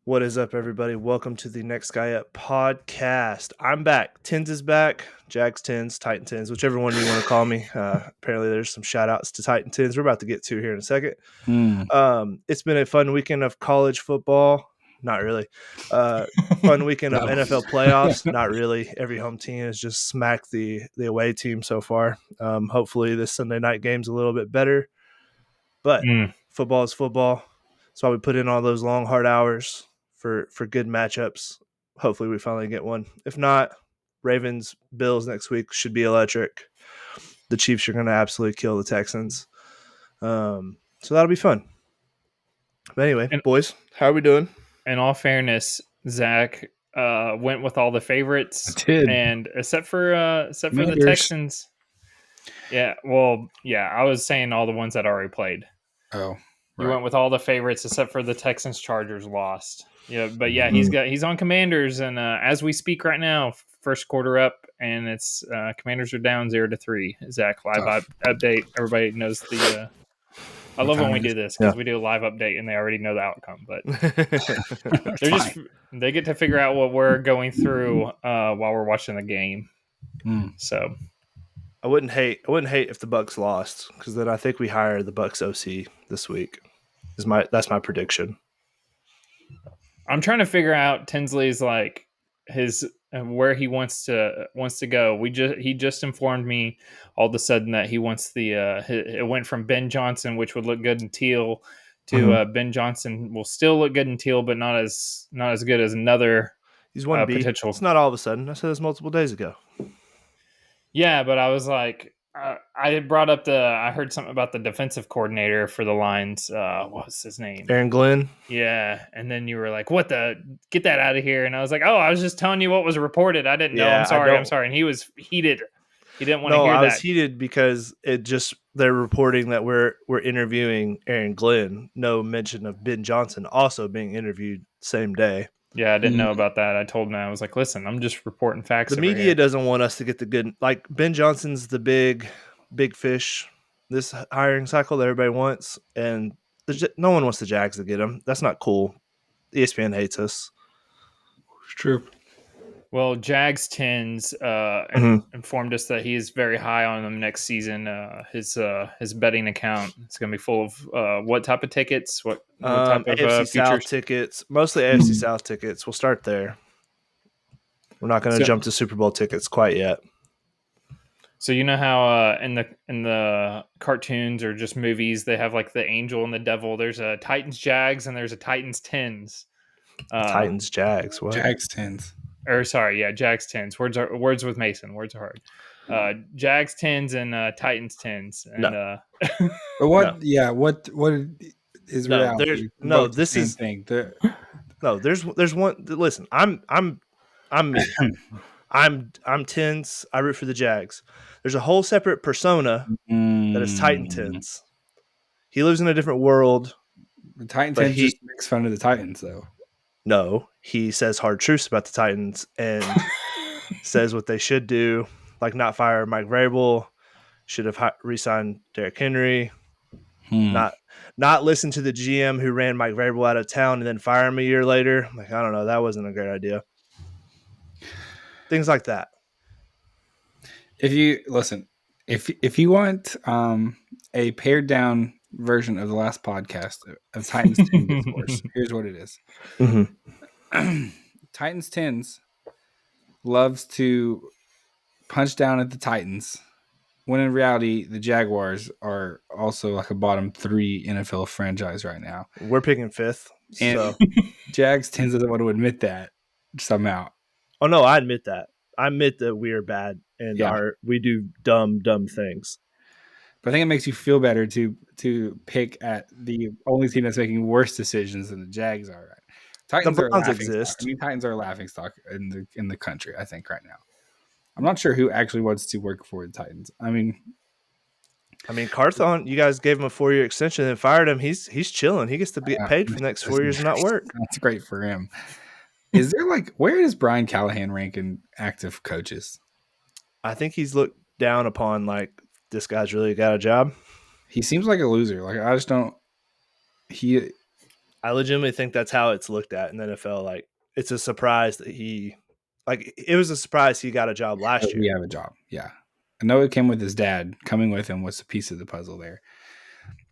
What is up, everybody? Welcome to the Next Guy Up podcast. I'm back. Tins is back. Jags Tins, Titan Tins, whichever one you want to call me. Apparently, there's some shout outs to Titan Tins we're about to get to here in a second. It's been a fun weekend of college football. Not really. Fun weekend of No. NFL playoffs. Not really. Every home team has just smacked the away team so far. Hopefully, this Sunday night game's a little bit better. But football is football. That's why we put in all those long, hard hours for good matchups. Hopefully we finally get one. If not, Ravens, Bills next week should be electric. The Chiefs are going to absolutely kill the Texans. So that'll be fun. But anyway, boys, how are we doing? In all fairness, Zach went with all the favorites. I did. And except for the Texans. Yeah, I was saying all the ones that already played. Oh. Right. You went with all the favorites except for the Texans Chargers lost. Yeah, but yeah, he's on Commanders, and as we speak right now, first quarter up, and it's Commanders are down 0-3. Zach, live update. Everybody knows the. I love when we do this because we do a live update and they already know the outcome. But they get to figure out what we're going through while we're watching the game. So I wouldn't hate if the Bucs lost, because then I think we hire the Bucs OC this week. That's my prediction. I'm trying to figure out Tinsley's like his where he wants to go. He just informed me all of a sudden that he wants it went from Ben Johnson, which would look good in teal, to Ben Johnson will still look good in teal, but not as good as another. He's one B. Potential. It's not all of a sudden. I said this multiple days ago. Yeah, but I was like, I had brought up I heard something about the defensive coordinator for the Lions. What was his name? Aaron Glenn. Yeah, and then you were like, "What the? Get that out of here!" And I was like, "Oh, I was just telling you what was reported. I didn't know. I'm sorry." And he was heated. He didn't want to hear that. No, I was heated because they're reporting that we're interviewing Aaron Glenn. No mention of Ben Johnson also being interviewed same day. Yeah, I didn't know about that. I told him, I was like, listen, I'm just reporting facts. The media doesn't want us to get the good. Like, Ben Johnson's the big fish this hiring cycle that everybody wants, and no one wants the Jags to get him. That's not cool. ESPN hates us. It's true. Well, Jags Tins informed us that he is very high on them next season. His betting account is going to be full of what type of tickets? What type of AFC South tickets? Mostly AFC South tickets. We'll start there. We're not going to jump to Super Bowl tickets quite yet. So you know how in the cartoons or just movies they have like the angel and the devil. There's a Titans Jags and there's a Titans Tins. Titans Jags. What? Jags Tins. Or sorry, yeah, Jags Tins. Words with Mason. Words are hard. Jags Tins and Titans Tins. And, no. But what? No. Yeah. What is reality? This is thing. No, there's one. Listen, I'm me. I'm Tins. I root for the Jags. There's a whole separate persona that is Titan Tins. He lives in a different world. The Titan Tins just makes fun of the Titans, though. No, he says hard truths about the Titans and says what they should do, like not fire Mike Vrabel, should have re-signed Derrick Henry, not listen to the GM who ran Mike Vrabel out of town and then fire him a year later. Like, I don't know, that wasn't a great idea. Things like that. If you if you want a pared down version of the last podcast of Titans Tins discourse, here's what it is. Titans Tins loves to punch down at the Titans, when in reality the Jaguars are also like a bottom 3 NFL franchise right now. We're picking 5th, and Jags Tins doesn't want to admit that somehow. Oh no, I admit that. I admit that we are bad and we do dumb things. But I think it makes you feel better to pick at the only team that's making worse decisions than the Jags are. Right? Titans are exist. I mean, Titans are a laughing stock in the country, I think, right now. I'm not sure who actually wants to work for the Titans. I mean, Carthon, you guys gave him a 4-year extension and fired him. He's chilling. He gets to get paid for the next 4 years and not work. That's great for him. Is there where does Brian Callahan rank in active coaches? I think he's looked down upon this guy's really got a job. He seems like a loser. I just don't. I legitimately think that's how it's looked at in the NFL. Like, it's a surprise that it was a surprise he got a job last year. He have a job, yeah. I know it came with his dad. Coming with him was a piece of the puzzle there.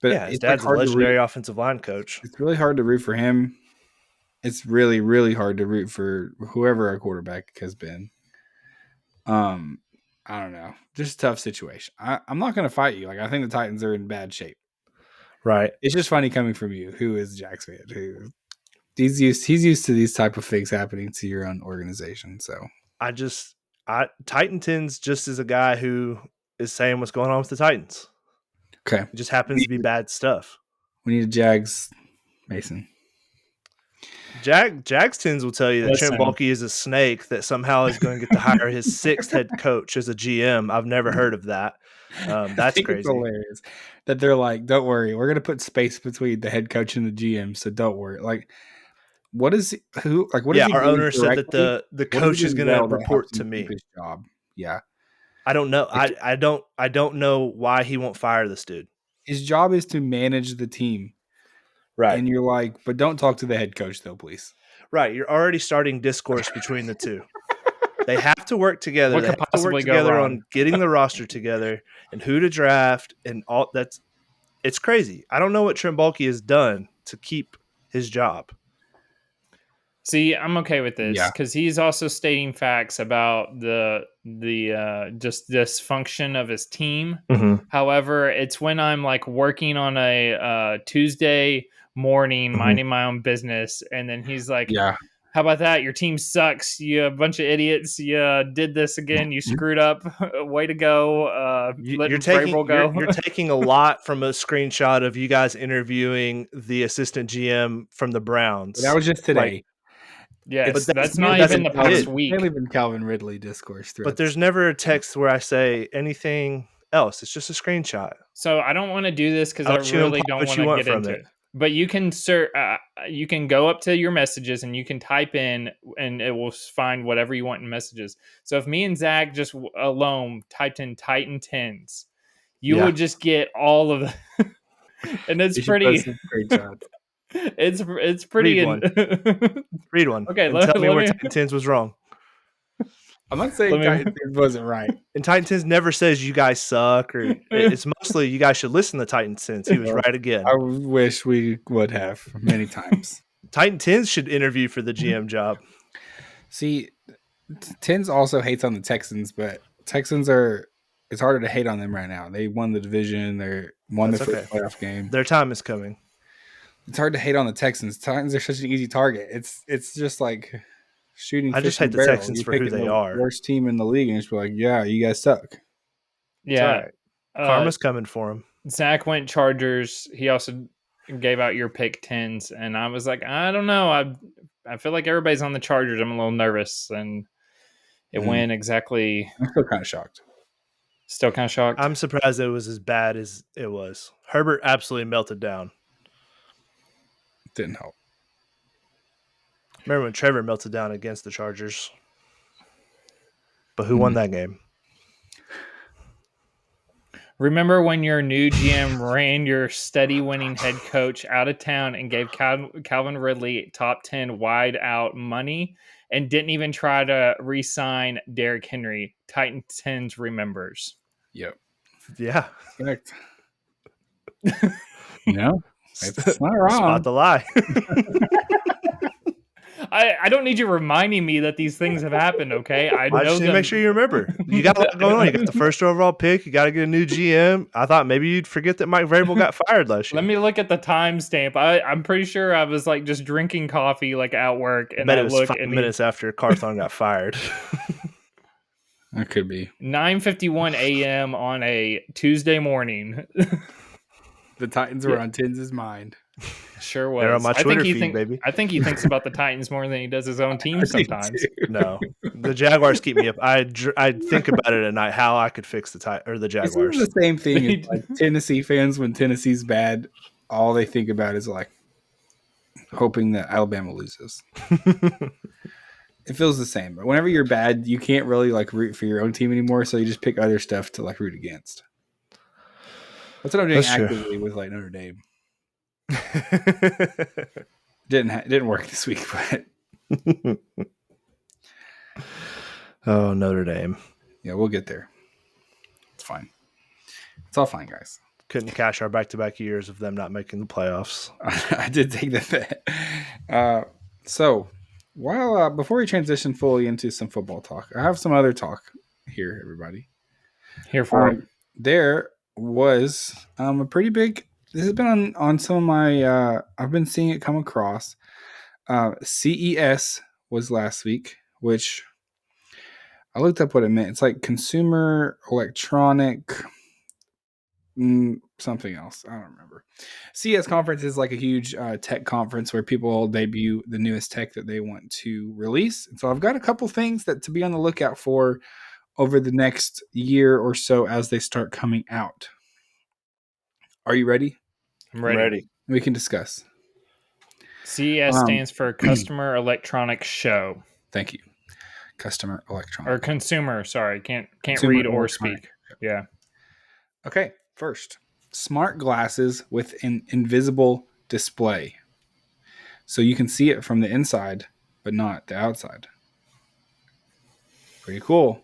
But yeah, his dad's a legendary offensive line coach. It's really hard to root for him. It's really, really hard to root for whoever our quarterback has been. I don't know. Just a tough situation. I'm not going to fight you. Like, I think the Titans are in bad shape. Right. It's just funny coming from you, who is a Jags fan. He's used to these type of things happening to your own organization. So Titans just is a guy who is saying what's going on with the Titans. Okay. It just happens to be bad stuff. We need a Jags Mason. Jags Tins will tell you that Trent Baalke is a snake that somehow is going to get to hire his 6th head coach as a GM. I've never heard of that. That's crazy. It's hilarious that they're like, don't worry, we're going to put space between the head coach and the GM, so don't worry. Like, what is who? Like, what? Yeah, our owner said that the coach is going to report to me. His job. Yeah, I don't know. I don't know why he won't fire this dude. His job is to manage the team. Right. And you're like, but don't talk to the head coach, though, please. Right. You're already starting discourse between the two. They have to work together. They have to work together on getting the roster together and who to draft and all that's. It's crazy. I don't know what Trent Baalke has done to keep his job. See, I'm okay with this because he's also stating facts about the just dysfunction of his team. Mm-hmm. However, it's when I'm like working on a Tuesday morning, minding my own business, and then he's like, "Yeah, how about that? Your team sucks. You a bunch of idiots. You did this again. You screwed up. Way to go. You're taking a lot from a screenshot of you guys interviewing the assistant GM from the Browns. That was just today. Yes, but that's not even the past week. Can't even Calvin Ridley discourse threads. But there's never a text where I say anything else. It's just a screenshot. So I don't want to do this because I really don't want to get into it. But you can you can go up to your messages and you can type in and it will find whatever you want in messages. So if me and Zach just alone typed in Titan 10s, you would just get all of the and it's pretty it's pretty read one. Okay, tell me where Titan 10s was wrong. I'm not saying Titan 10s wasn't right. And Titan 10s never says you guys suck, or it's mostly you guys should listen to Titan 10s. He was right again. I wish we would have many times. Titan 10s should interview for the GM job. See, 10s also hates on the Texans, but Texans it's harder to hate on them right now. They won the division. They won the first playoff game. Their time is coming. It's hard to hate on the Texans. Titans are such an easy target. It's just like shooting. I just hate the Texans for who they are. Worst team in the league, and just be like, yeah, you guys suck. Yeah, right. Karma's coming for him. Zach went Chargers. He also gave out your pick 10s, and I was like, I don't know. I feel like everybody's on the Chargers. I'm a little nervous, and it went exactly. I'm still kind of shocked. Still kind of shocked. I'm surprised it was as bad as it was. Herbert absolutely melted down. Didn't help. Remember when Trevor melted down against the Chargers? But who won that game? Remember when your new GM ran your steady winning head coach out of town and gave Calvin Ridley top 10 wide out money and didn't even try to re-sign Derrick Henry? Titan 10s remembers. Yep. Yeah. Correct. It's not wrong. Spot the lie. I don't need you reminding me that these things have happened, okay? I just need to make sure you remember. You got a lot going on. You got the first overall pick. You got to get a new GM. I thought maybe you'd forget that Mike Vrabel got fired last year. Let me look at the timestamp. I'm pretty sure I was like just drinking coffee like at work. And I bet it was 5 minutes after Carthon got fired. That could be. 9:51 a.m. on a Tuesday morning. The Titans were on Tins' mind. Sure was. They're on my Twitter feed, baby. I think he thinks about the Titans more than he does his own team sometimes. No, the Jaguars keep me up. I think about it at night how I could fix the Jaguars. It's the same thing as like Tennessee fans when Tennessee's bad. All they think about is like hoping that Alabama loses. It feels the same. But whenever you're bad, you can't really like root for your own team anymore. So you just pick other stuff to like root against. That's what I'm doing actively with like Notre Dame. Didn't work this week, but oh, Notre Dame. Yeah, we'll get there. It's fine. It's all fine, guys. Couldn't cash our back-to-back years of them not making the playoffs. I did take the bet. So, while before we transition fully into some football talk, I have some other talk here, everybody. Here for it. There was a pretty big. This has been on some of my. I've been seeing it come across. CES was last week, which I looked up what it meant. It's like Consumer Electronic something else. I don't remember. CES conference is like a huge tech conference where people debut the newest tech that they want to release. And so I've got a couple things that to be on the lookout for over the next year or so as they start coming out. Are you ready? I'm ready. We can discuss. CES stands for Customer Electronics Show. Thank you. Customer Electronics. Or consumer, sorry. Can't read or speak. Yeah. Okay. First, smart glasses with an invisible display. So you can see it from the inside, but not the outside. Pretty cool.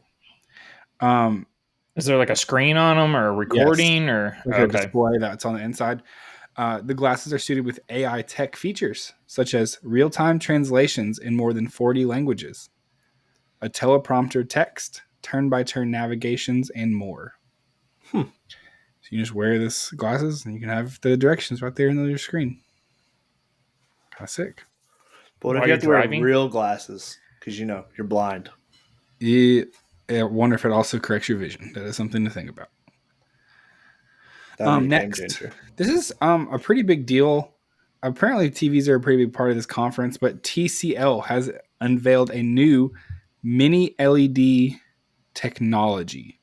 Is there like a screen on them or a recording? Yes. Or a display that's on the inside? The glasses are suited with AI tech features, such as real-time translations in more than 40 languages, a teleprompter text, turn-by-turn navigations, and more. So you just wear this glasses and you can have the directions right there on your screen. Kind of sick. But what if you have to wear real glasses because you're blind? I wonder if it also corrects your vision. That is something to think about. Next, this is a pretty big deal. Apparently, TVs are a pretty big part of this conference, but TCL has unveiled a new mini LED technology.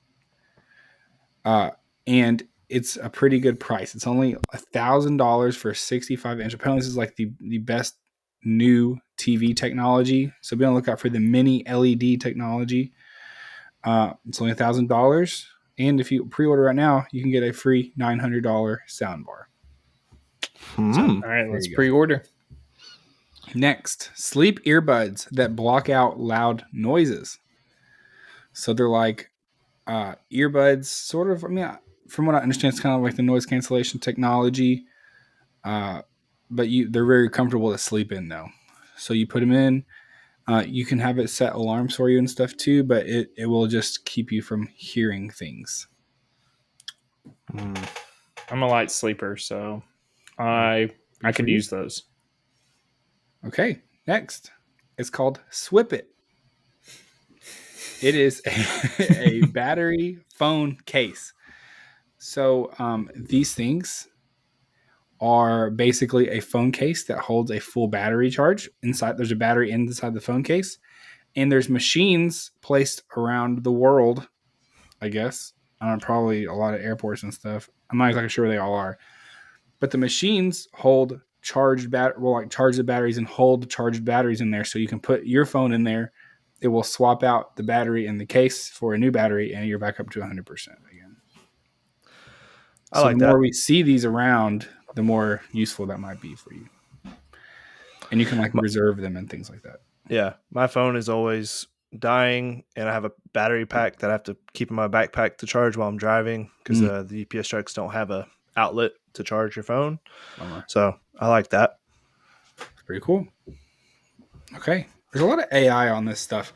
And it's a pretty good price. It's only $1,000 for a 65-inch. Apparently, this is like the best new TV technology. So be on the lookout for the mini LED technology. It's only $1,000. And if you pre-order right now, you can get a free $900 soundbar. So, all right, let's pre-order. Next, sleep earbuds that block out loud noises. So they're like earbuds, sort of. I mean, from what I understand, it's kind of like the noise cancellation technology. But they're very comfortable to sleep in, though. So you put them in. You can have it set alarms for you and stuff too, but it will just keep you from hearing things. I'm a light sleeper, so I could use those. Okay, next. It's called Swip It. It is a battery phone case. So these things are basically a phone case that holds a full battery charge. Inside, there's a battery inside the phone case. And there's machines placed around the world, I guess. Probably a lot of airports and stuff. I'm not exactly sure where they all are. But the machines hold charge the batteries and hold the charged batteries in there. So you can put your phone in there. It will swap out the battery in the case for a new battery, and you're back up to 100% again. I like that. The more we see these around, the more useful that might be for you. And you can reserve them and things like that. Yeah. My phone is always dying, and I have a battery pack that I have to keep in my backpack to charge while I'm driving because the UPS trucks don't have a outlet to charge your phone. So I like that. It's pretty cool. Okay. There's a lot of AI on this stuff.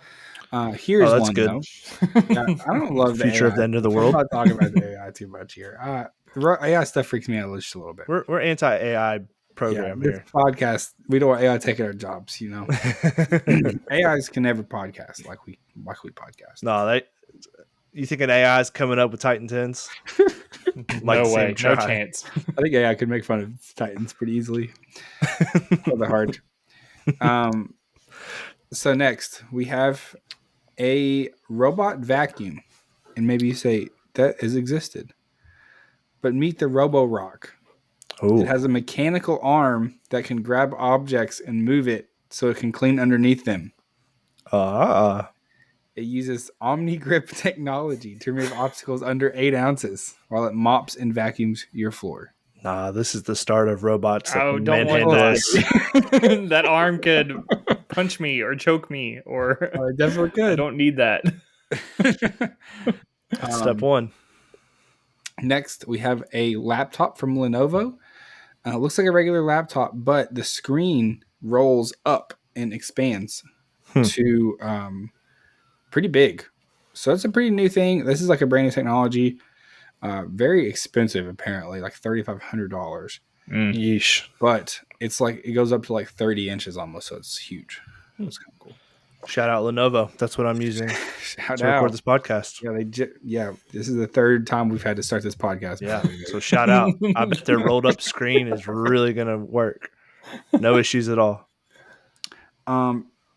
Here's that's one, good. though. Yeah, I don't love the future AI. of the end of the world. I'm not talking about the AI too much here. The AI stuff freaks me out just a little bit. We're anti-AI program here. This podcast, we don't want AI taking our jobs, AIs can never podcast like we podcast. No, you think an AI is coming up with Titan 10s? No way, no chance. I think AI could make fun of Titans pretty easily. A bit hard. So next we have a robot vacuum, and maybe you say that has existed, but meet the Roborock. It has a mechanical arm that can grab objects and move it so it can clean underneath them. It uses OmniGrip technology to remove obstacles under 8 ounces while it mops and vacuums your floor. Nah, this is the start of robots that can don't want manhandle that. us. That arm could punch me or choke me, or it definitely could. I don't need that. Step one. Next, we have a laptop from Lenovo. It looks like a regular laptop, but the screen rolls up and expands to pretty big. So it's a pretty new thing. This is like a brand new technology. Very expensive, apparently, like $3,500. Yeesh. But it's like it goes up to like 30 inches almost, so it's huge. It's kind of cool. Shout out Lenovo. That's what I'm using Shout to record this podcast. Yeah, this is the third time we've had to start this podcast. Yeah, so shout out. I bet their rolled up screen is really gonna work. No issues at all.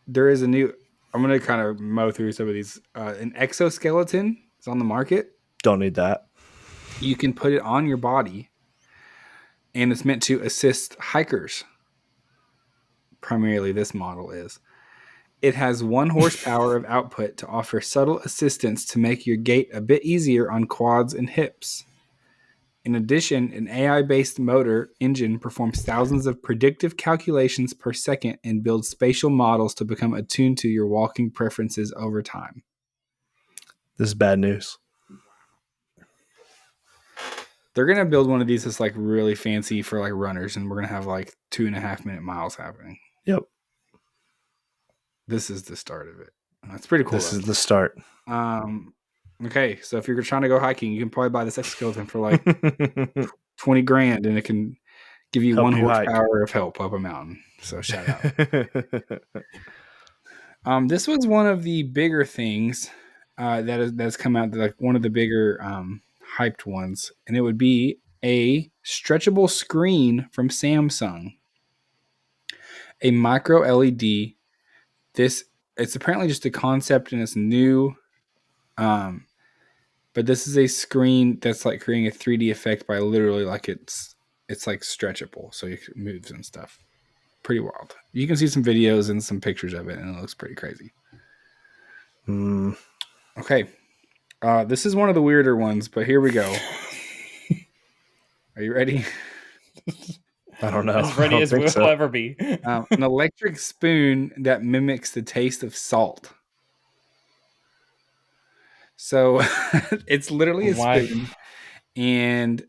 There is a new. I'm gonna kind of mow through some of these. An exoskeleton is on the market. Don't need that. You can put it on your body, and it's meant to assist hikers. Primarily, this model is. It has 1 horsepower of output to offer subtle assistance to make your gait a bit easier on quads and hips. In addition, an AI-based motor engine performs thousands of predictive calculations per second and builds spatial models to become attuned to your walking preferences over time. This is bad news. They're going to build one of these that's like really fancy for like runners, and we're going to have like 2.5 minute miles happening. Yep. This is the start of it. That's pretty cool. This is the start. Okay, so if you're trying to go hiking, you can probably buy this exoskeleton for like $20,000, and it can give you 1 horsepower of help up a mountain. So shout out. This was one of the bigger things that's come out, like one of the bigger hyped ones, and it would be a stretchable screen from Samsung, a micro LED. It's apparently just a concept and it's new. But this is a screen that's like creating a 3D effect by literally like it's like stretchable, so it moves and stuff. Pretty wild. You can see some videos and some pictures of it, and it looks pretty crazy. Okay. This is one of the weirder ones, but here we go. Are you ready? I don't know. As ready as we'll ever be. An electric spoon that mimics the taste of salt. So it's literally a spoon. And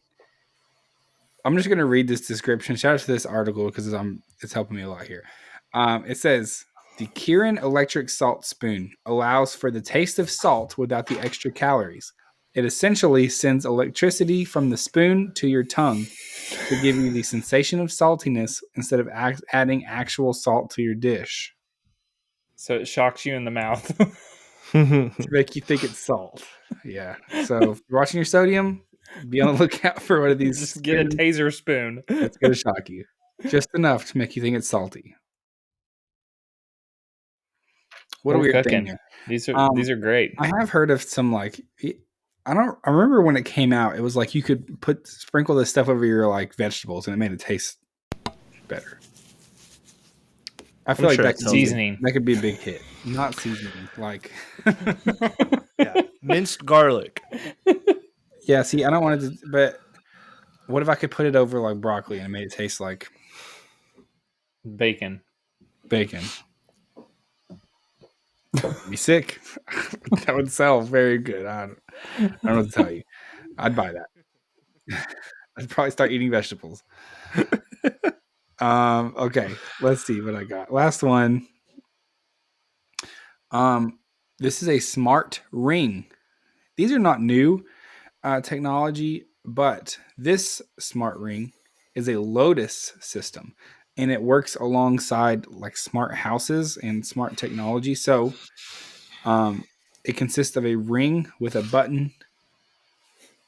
I'm just going to read this description. Shout out to this article because it's helping me a lot here. It says, the Kirin electric salt spoon allows for the taste of salt without the extra calories. It essentially sends electricity from the spoon to your tongue to give you the sensation of saltiness instead of adding actual salt to your dish. So it shocks you in the mouth. To make you think it's salt. Yeah. So if you're watching your sodium, be on the lookout for one of these. Just get a taser spoon. It's going to shock you. Just enough to make you think it's salty. What a weird thing here. These are great. I have heard of some like I remember when it came out, it was like you could sprinkle this stuff over your like vegetables and it made it taste better. I feel like that's seasoning. That could be a big hit. Not seasoning, like minced garlic. Yeah, see, I don't want it to, but what if I could put it over like broccoli and it made it taste like bacon? I'd be sick. That would sell very good. I don't know what to tell you. I'd buy that. I'd probably start eating vegetables. Okay, let's see what I got. Last one. This is a smart ring. These are not new technology, but this smart ring is a Lotus system, and it works alongside like smart houses and smart technology. So it consists of a ring with a button,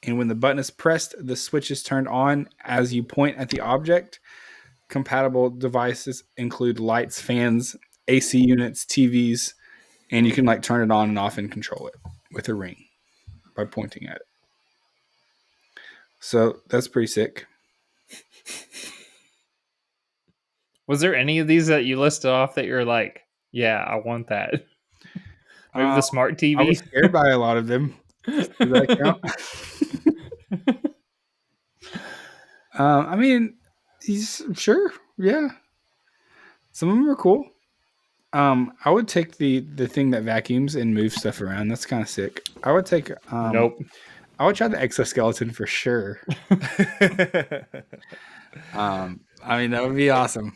and when the button is pressed, the switch is turned on as you point at the object. Compatible devices include lights, fans, AC units, TVs, and you can like turn it on and off and control it with a ring by pointing at it. So that's pretty sick. Was there any of these that you listed off that you're like, yeah, I want that? Maybe the smart TV? I was scared by a lot of them. Does that I mean, he's sure, yeah. Some of them are cool. I would take the thing that vacuums and moves stuff around. That's kind of sick. I would take. Nope. I would try the exoskeleton for sure. I mean, that would be awesome.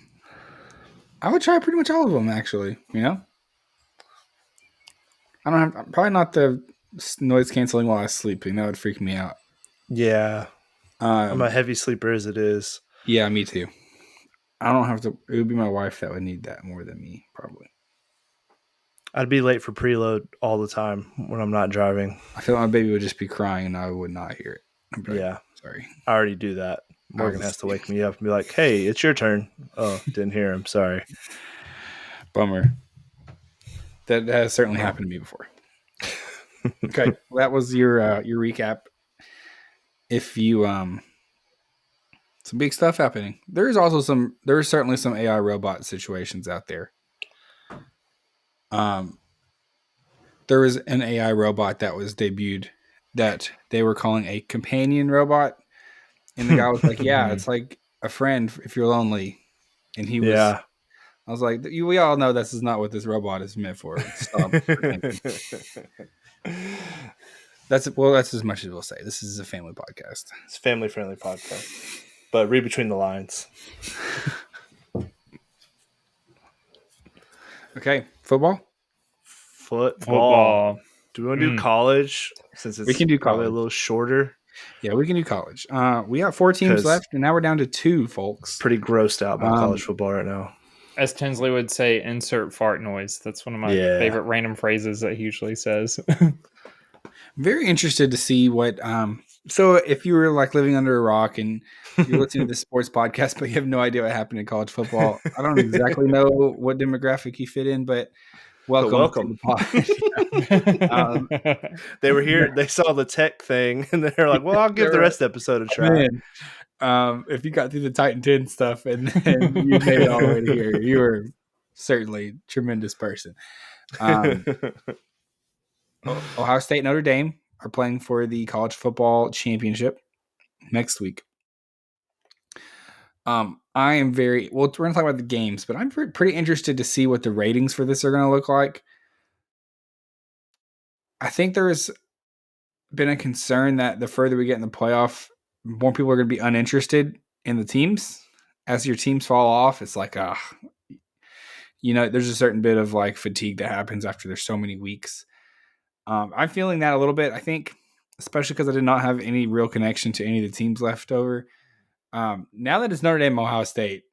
I would try pretty much all of them, actually. You know, I don't have probably not the noise canceling while I was sleeping. That would freak me out. Yeah, I'm a heavy sleeper as it is. Yeah, me too. I don't have to. It would be my wife that would need that more than me, probably. I'd be late for preload all the time when I'm not driving. I feel like my baby would just be crying and I would not hear it. Yeah. Sorry. I already do that. Morgan has to wake me up and be like, hey, it's your turn. Oh, didn't hear him. Sorry. Bummer. That has certainly happened to me before. Okay. Well, that was your recap. If you some big stuff happening. There is certainly some AI robot situations out there. There was an AI robot that was debuted that they were calling a companion robot. And the guy was like, yeah, it's like a friend if you're lonely. And he was, I was like, we all know this is not what this robot is meant for. Stop. That's as much as we'll say. This is a family podcast. It's a family-friendly podcast. But read between the lines. Okay, football. Do we want to do college since it's we can do probably college. A little shorter? Yeah, we can do college. We got 4 teams left, and now we're down to 2, folks. Pretty grossed out by college football right now. As Tinsley would say, insert fart noise. That's one of my favorite random phrases that he usually says. Very interested to see what. So if you were like living under a rock and you're listening to this sports podcast, but you have no idea what happened in college football, I don't exactly know what demographic you fit in, but welcome. To the pod. They were here. They saw the tech thing, and they're like, "Well, I'll give the rest of the episode a try." Man, if you got through the Titan 10 stuff and you made it all the way to here, you were certainly a tremendous person. Ohio State, Notre Dame are playing for the college football championship next week. I am we're going to talk about the games, but I'm pretty interested to see what the ratings for this are going to look like. I think there's been a concern that the further we get in the playoff, more people are going to be uninterested in the teams. As your teams fall off, it's like, there's a certain bit of like fatigue that happens after there's so many weeks. I'm feeling that a little bit. I think, especially because I did not have any real connection to any of the teams left over. Now that it's Notre Dame, Ohio State,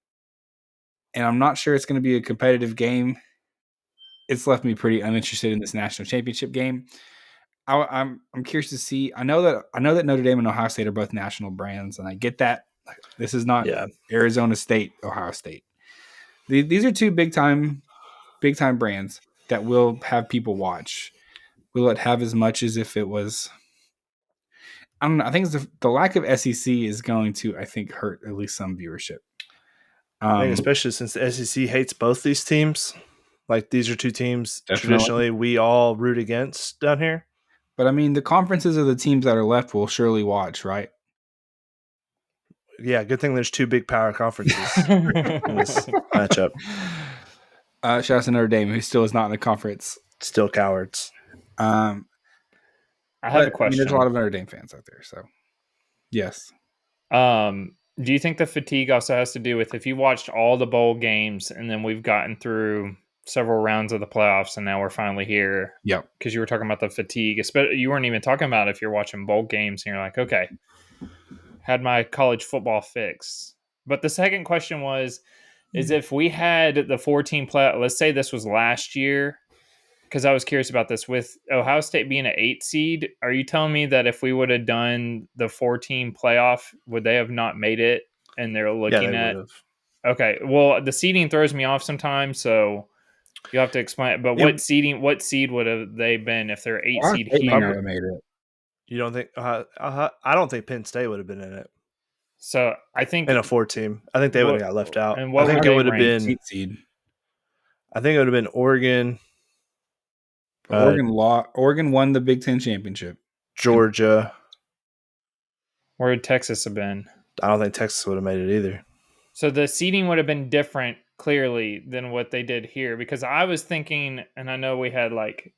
and I'm not sure it's going to be a competitive game, it's left me pretty uninterested in this national championship game. I'm curious to see. I know that Notre Dame and Ohio State are both national brands, and I get that. This is not Arizona State, Ohio State. These are 2 big time brands that will have people watch. Will it have as much as if it was? I don't know. I think the lack of SEC is going to, hurt at least some viewership. I think especially since the SEC hates both these teams. Like, these are 2 teams traditionally we all root against down here. But, I mean, the conferences of the teams that are left will surely watch, right? Yeah, good thing there's 2 big power conferences in this matchup. Shout out to Notre Dame, who still is not in the conference. Still cowards. I have a question. There's a lot of Notre Dame fans out there, so yes. Do you think the fatigue also has to do with if you watched all the bowl games and then we've gotten through several rounds of the playoffs and now we're finally here? Yep. Because you were talking about the fatigue. You weren't even talking about if you're watching bowl games and you're like, okay, had my college football fix. But the second question is if we had the 4-team playoff, let's say this was last year, because I was curious about this with Ohio State being an 8 seed. Are you telling me that if we would have done the 4-team playoff, would they have not made it? And they're looking at, okay, well, the seeding throws me off sometimes, so you'll have to explain it. But what seed would have they been if they're 8 seed here? Made it. You don't think? I don't think Penn State would have been in it. So I think in a 4-team, I think they would have got left out. And what I think it would have been seed. I think it would have been Oregon. Oregon won the Big Ten championship. Georgia. Where would Texas have been? I don't think Texas would have made it either. So the seeding would have been different, clearly, than what they did here. Because I was thinking, and I know we had like,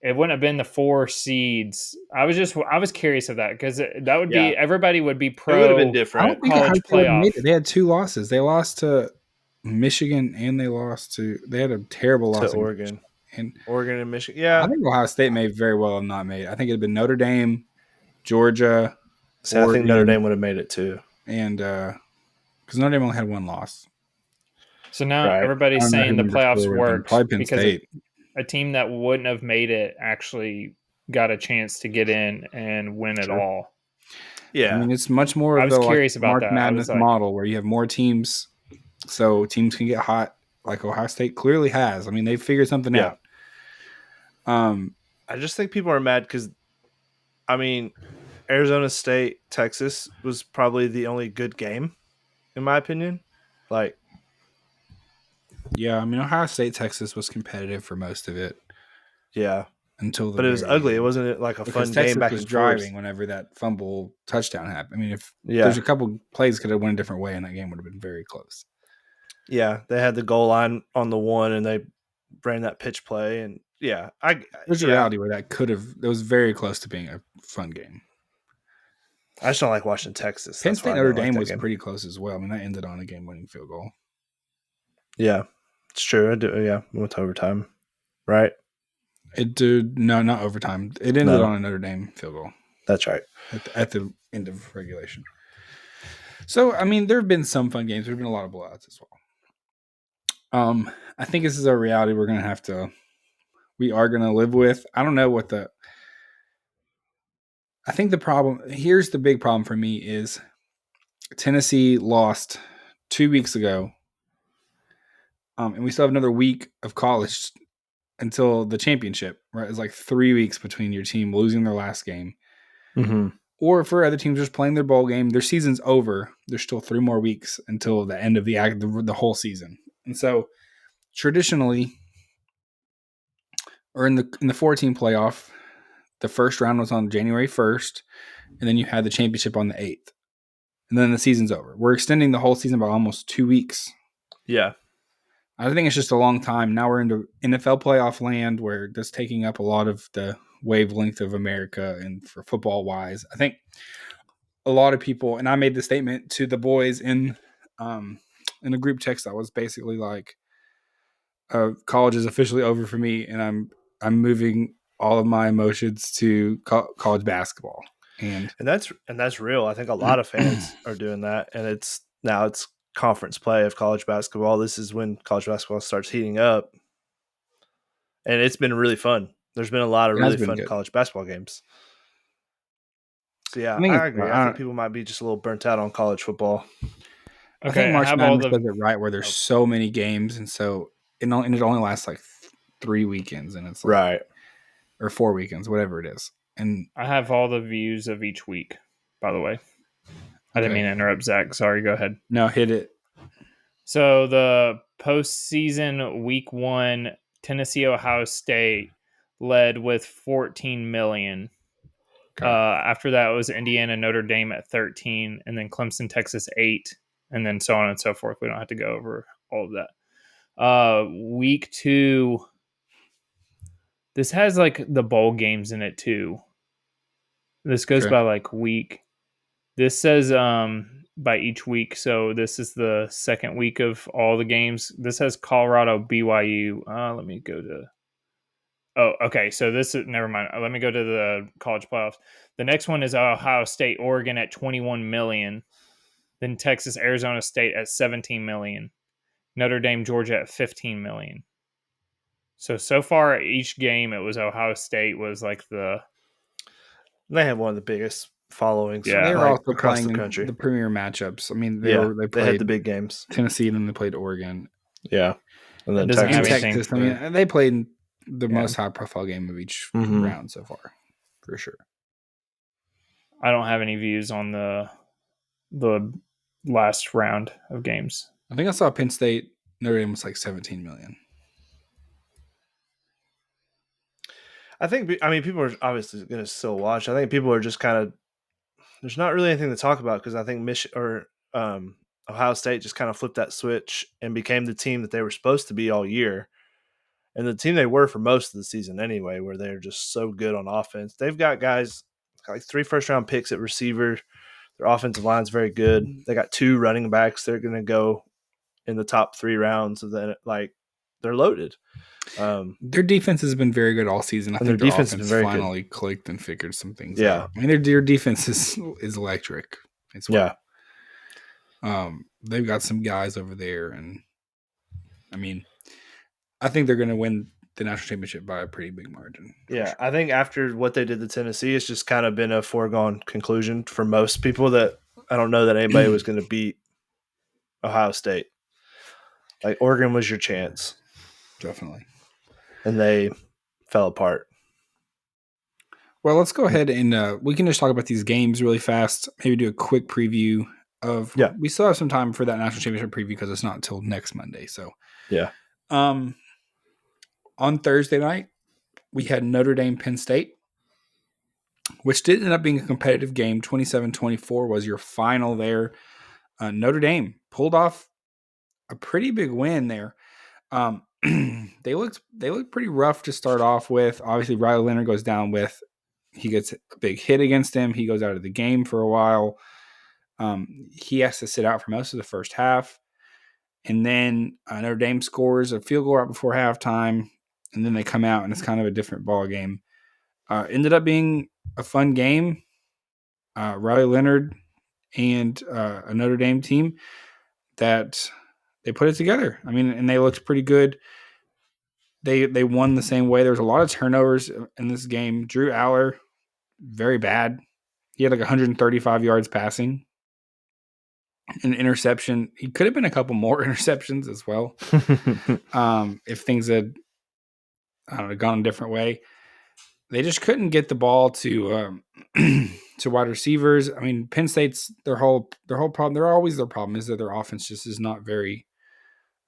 it wouldn't have been the 4 seeds. I was curious of that because that would be everybody would be pro. It would have been different. I don't think college playoff. They had 2 losses. They lost to Michigan and they had a terrible loss to Oregon. And Oregon and Michigan. Yeah. I think Ohio State may very well have not made it. I think it'd been Notre Dame, Georgia. See, I think Notre Dame would have made it too. And because Notre Dame only had 1 loss. So now everybody's saying the playoffs worked because State. A team that wouldn't have made it actually got a chance to get in and win it all. Yeah. I mean, it's much more of the curious about March that. Madness model where you have more teams so teams can get hot like Ohio State clearly has. I mean, they figured something out. I just think people are mad because, I mean, Arizona State, Texas was probably the only good game, in my opinion. Like, yeah, I mean, Ohio State, Texas was competitive for most of it. Yeah. Until it was ugly. It wasn't like a fun Texas game back was and driving forth. Whenever that fumble touchdown happened. I mean, if there's a couple plays could have went a different way and that game would have been very close. Yeah, they had the goal line on the 1 and they ran that pitch play and there's a reality where that was very close to being a fun game. I just don't like watching Texas. Penn State Notre Dame was pretty close as well. I mean, that ended on a game-winning field goal. Yeah, it's true. We went to overtime, right? It did not overtime. It ended on a Notre Dame field goal. That's right. At the end of regulation. So, I mean, there have been some fun games. There have been a lot of blowouts as well. I think this is a reality we are going to live with. I don't know I think here's the big problem for me is Tennessee lost 2 weeks ago. And we still have another week of college until the championship, right? It's like 3 weeks between your team losing their last game. Mm-hmm. Or for other teams just playing their bowl game, their season's over. There's still 3 more weeks until the end of the whole season. And so traditionally, or in the 4-team playoff, the first round was on January 1st, and then you had the championship on the 8th. And then the season's over. We're extending the whole season by almost 2 weeks. Yeah. I think it's just a long time. Now we're into NFL playoff land where that's taking up a lot of the wavelength of America and for football wise. I think a lot of people, and I made the statement to the boys in a group text that was basically like, college is officially over for me, and I'm moving all of my emotions to college basketball, and that's real. I think a lot of fans are doing that, and it's conference play of college basketball. This is when college basketball starts heating up, and it's been really fun. There's been a lot of really fun college basketball games. So yeah, I agree. I think people might be just a little burnt out on college football. Okay, I think March Madness does it right where there's so many games, and so it only lasts like 3 weekends, and it's like, right, or 4 weekends, whatever it is. And I have all the views of each week. By the way, I didn't mean to interrupt, Zach. Sorry, go ahead. No, hit it. So the postseason week 1, Tennessee Ohio State led with 14 million. Okay. After that, it was Indiana Notre Dame at 13, and then Clemson Texas 8, and then so on and so forth. We don't have to go over all of that. Week 2, this has like the bowl games in it too. This goes by like week. This says by each week. So this is the second week of all the games. This has Colorado, BYU. Let me go to. Oh, okay. So this is never mind. Let me go to the college playoffs. The next one is Ohio State, Oregon at 21 million. Then Texas, Arizona State at 17 million. Notre Dame, Georgia at 15 million. So far each game it was Ohio State was like the. They have one of the biggest followings. Yeah, they were also across playing the country. The premier matchups. I mean, they played had the big games. Tennessee, and then they played Oregon. Yeah, and then Texas. I mean, they played the most high-profile game of each round so far, for sure. I don't have any views on the last round of games. I think I saw Penn State Notre Dame was like 17 million. I think, people are obviously going to still watch. I think people are just kind of there's not really anything to talk about because I think Ohio State just kind of flipped that switch and became the team that they were supposed to be all year, and the team they were for most of the season anyway, where they're just so good on offense. They've got guys like 3 first-round picks at receiver. Their offensive line's very good. They got 2 running backs. They're going to go in the top 3 rounds of the they're loaded. Their defense has been very good all season. I think their defense offense has been very finally clicked and figured some things out. I mean, their defense is electric as well. Yeah. They've got some guys over there, and I mean, I think they're going to win the national championship by a pretty big margin. Yeah, sure. I think after what they did to Tennessee, it's just kind of been a foregone conclusion for most people that I don't know that anybody was going to beat Ohio State. Like, Oregon was your chance. Definitely. And they fell apart. Well, let's go ahead and we can just talk about these games really fast. Maybe do a quick preview of. Yeah. We still have some time for that national championship preview because it's not until next Monday. So yeah. On Thursday night, we had Notre Dame Penn State, which did end up being a competitive game. 27-24 was your final there. Notre Dame pulled off a pretty big win there. They looked pretty rough to start off with. Obviously, Riley Leonard goes down he gets a big hit against him. He goes out of the game for a while. He has to sit out for most of the first half. And then Notre Dame scores a field goal right before halftime. And then they come out, and it's kind of a different ball game. Ended up being a fun game. Riley Leonard and a Notre Dame team that they put it together. I mean, and they looked pretty good. They won the same way. There was a lot of turnovers in this game. Drew Aller, very bad. He had like 135 yards passing. An interception. He could have been a couple more interceptions as well. If things had, I don't know, gone a different way. They just couldn't get the ball to to wide receivers. I mean, Penn State's their whole problem. They're always their problem is that their offense just is not very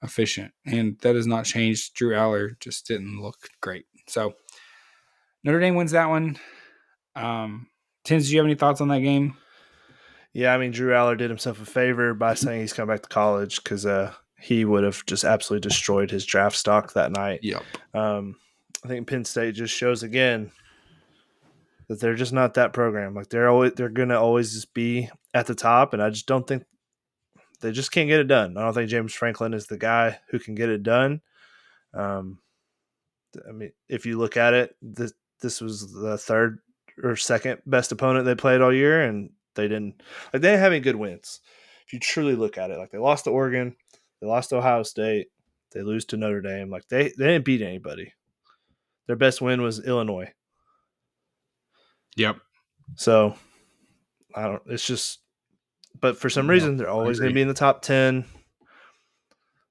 efficient, and that has not changed. Drew Aller just didn't look great. So Notre Dame wins that one. Tins, do you have any thoughts on that game? Yeah, I mean, Drew Aller did himself a favor by saying he's coming back to college because he would have just absolutely destroyed his draft stock that night. Yep. I think Penn State just shows again that they're just not that program. Like they're gonna always just be at the top, and I just don't think they just can't get it done. I don't think James Franklin is the guy who can get it done. I mean, if you look at it, this was the third or second best opponent they played all year, and they didn't have any good wins. If you truly look at it, like they lost to Oregon, they lost to Ohio State, they lose to Notre Dame. Like they didn't beat anybody. Their best win was Illinois. Yep. So it's just, but for some reason they're always going to be in the top 10.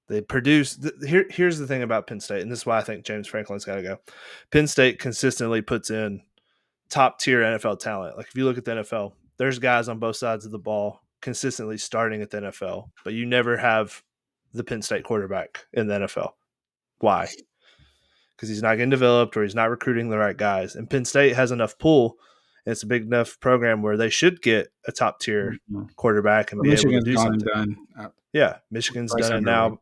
They produce. Here's the thing about Penn State, and this is why I think James Franklin's got to go. Penn State consistently puts in top tier NFL talent. Like if you look at the NFL, there's guys on both sides of the ball consistently starting at the NFL, but you never have the Penn State quarterback in the NFL. Why? Because he's not getting developed or he's not recruiting the right guys. And Penn State has enough pull, and it's a big enough program where they should get a top tier quarterback and be able to do something. Yeah, Michigan's done it now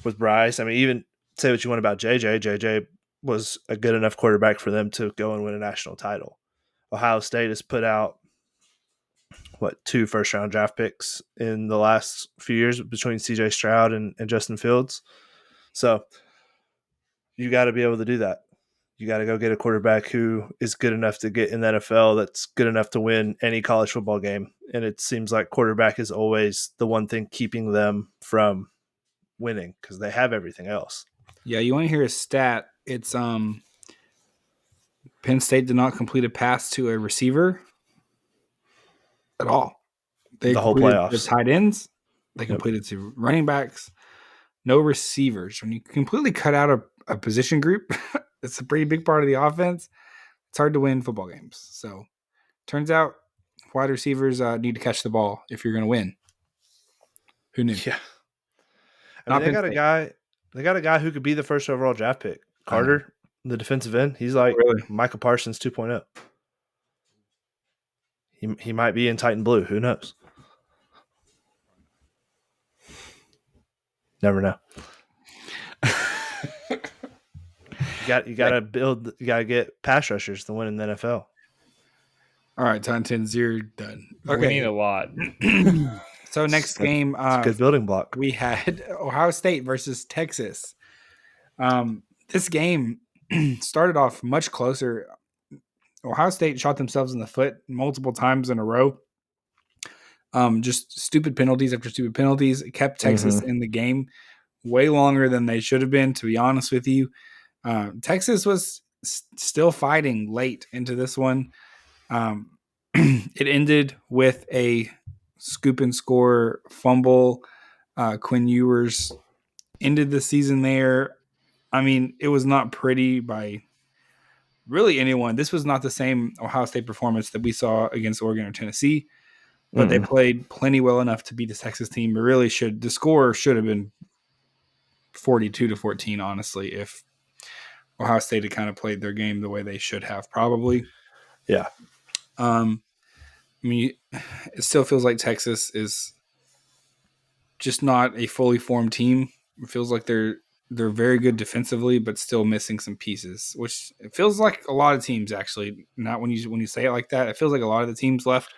with Bryce. I mean, even say what you want about JJ. JJ was a good enough quarterback for them to go and win a national title. Ohio State has put out, 2 first-round draft picks in the last few years between C.J. Stroud and Justin Fields. So you got to be able to do that. You got to go get a quarterback who is good enough to get in the NFL, that's good enough to win any college football game. And it seems like quarterback is always the one thing keeping them from winning because they have everything else. Yeah, you want to hear a stat? It's Penn State did not complete a pass to a receiver at all. They the whole playoffs. The tight ends. They completed to running backs. No receivers. When you completely cut out a position group, it's a pretty big part of the offense. It's hard to win football games. So turns out wide receivers need to catch the ball if you're going to win. Who knew? Yeah. I mean, they got a guy who could be the first overall draft pick. Carter, the defensive end. He's like Micah Parsons 2.0. he might be in Titan Blue. Who knows? Never know. You got to build. You got to get pass rushers to win in the NFL. All right, Titans, you're done. Okay. We need a lot. So next game, it's a good building block. We had Ohio State versus Texas. This game started off much closer. Ohio State shot themselves in the foot multiple times in a row. Just stupid penalties after stupid penalties. It kept Texas in the game way longer than they should have been, to be honest with you. Texas was still fighting late into this one. It ended with a scoop and score fumble. Quinn Ewers ended the season there. I mean, it was not pretty by really anyone. This was not the same Ohio State performance that we saw against Oregon or Tennessee, but they played plenty well enough to beat the Texas team. It really should. The score should have been 42-14, honestly, if Ohio State had kind of played their game the way they should have, probably. Yeah. I mean, it still feels like Texas is just not a fully formed team. It feels like they're very good defensively, but still missing some pieces, which it feels like a lot of teams actually. Not when you say it like that. It feels like a lot of the teams left.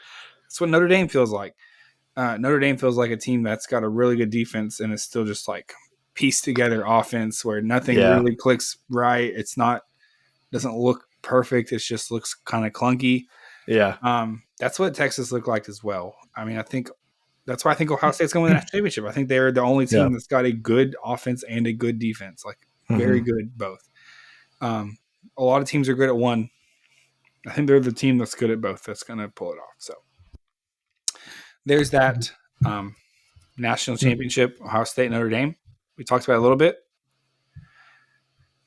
That's what Notre Dame feels like. Notre Dame feels like a team that's got a really good defense and is still just like pieced together offense where nothing really clicks right. It's not doesn't look perfect. It just looks kind of clunky. Yeah. That's what Texas looked like as well. I mean, I think that's why I think Ohio State's going to win the national championship. I think they're the only team that's got a good offense and a good defense, like very good both. A lot of teams are good at one. I think they're the team that's good at both that's going to pull it off. So there's that national championship, Ohio State, Notre Dame. We talked about it a little bit.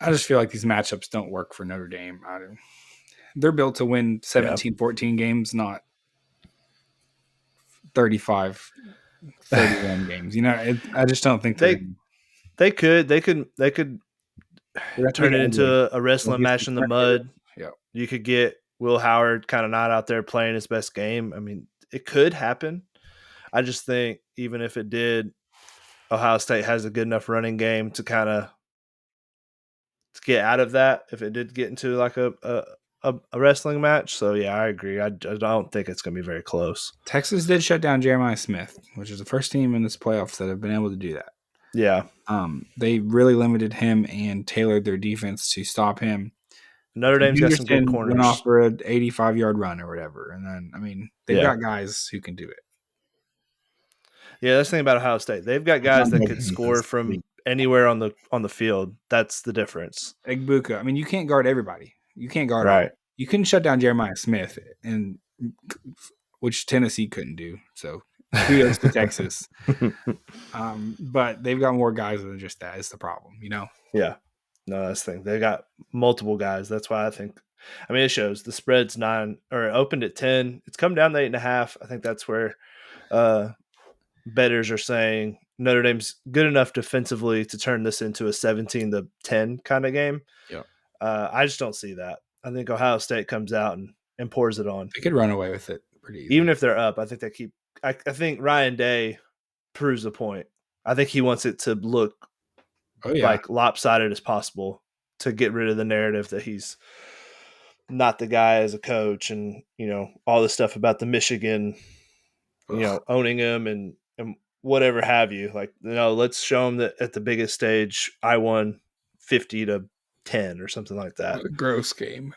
I just feel like these matchups don't work for Notre Dame. They're built to win 17-14 games, not 35-31 games. You know, I just don't think they could turn it into a wrestling match in the mud. Yeah. You could get Will Howard kind of not out there playing his best game. I mean, it could happen. I just think even if it did, Ohio State has a good enough running game to kind of get out of that if it did get into like a wrestling match. So, yeah, I agree. I don't think it's going to be very close. Texas did shut down Jeremiah Smith, which is the first team in this playoffs that have been able to do that. Yeah. They really limited him and tailored their defense to stop him. Notre Dame's got some good corners. Went off for an 85-yard run or whatever. And then, I mean, they've got guys who can do it. Yeah, that's the thing about Ohio State. They've got guys that could score from anywhere on the field. That's the difference. Egbuka. I mean, you can't guard everybody. You can't guard all. You couldn't shut down Jeremiah Smith, and which Tennessee couldn't do. So kudos to Texas. But they've got more guys than just that. Is the problem, you know? Yeah. No, that's the thing. They got multiple guys. That's why I think. I mean, it shows the spread's 9 or it opened at 10. It's come down to 8.5. I think that's where bettors are saying Notre Dame's good enough defensively to turn this into a 17-10 kind of game. Yeah. I just don't see that. I think Ohio State comes out and pours it on. They could run away with it pretty easily. Even if they're up, I think they keep – I think Ryan Day proves a point. I think he wants it to look like lopsided as possible to get rid of the narrative that he's not the guy as a coach and, you know, all this stuff about the Michigan, you know, owning him and whatever have you. Like, you know, let's show him that at the biggest stage I won 50-10 or something like that. What a gross game.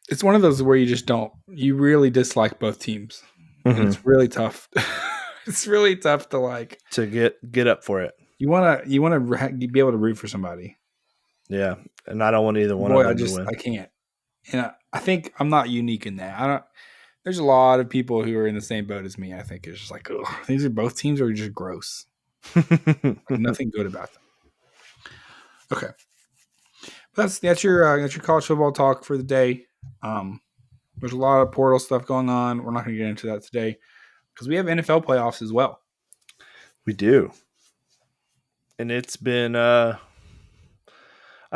It's one of those where you really dislike both teams. It's really tough. It's really tough to get up for it. You want to be able to root for somebody. Yeah, and I don't want either one of them to win. I can't. And I think I'm not unique in that. There's a lot of people who are in the same boat as me. I think it's just like, ugh, these are both teams are just gross. Nothing good about them. Okay, that's your college football talk for the day. There's a lot of portal stuff going on. We're not going to get into that today because we have NFL playoffs as well. We do, and it's been I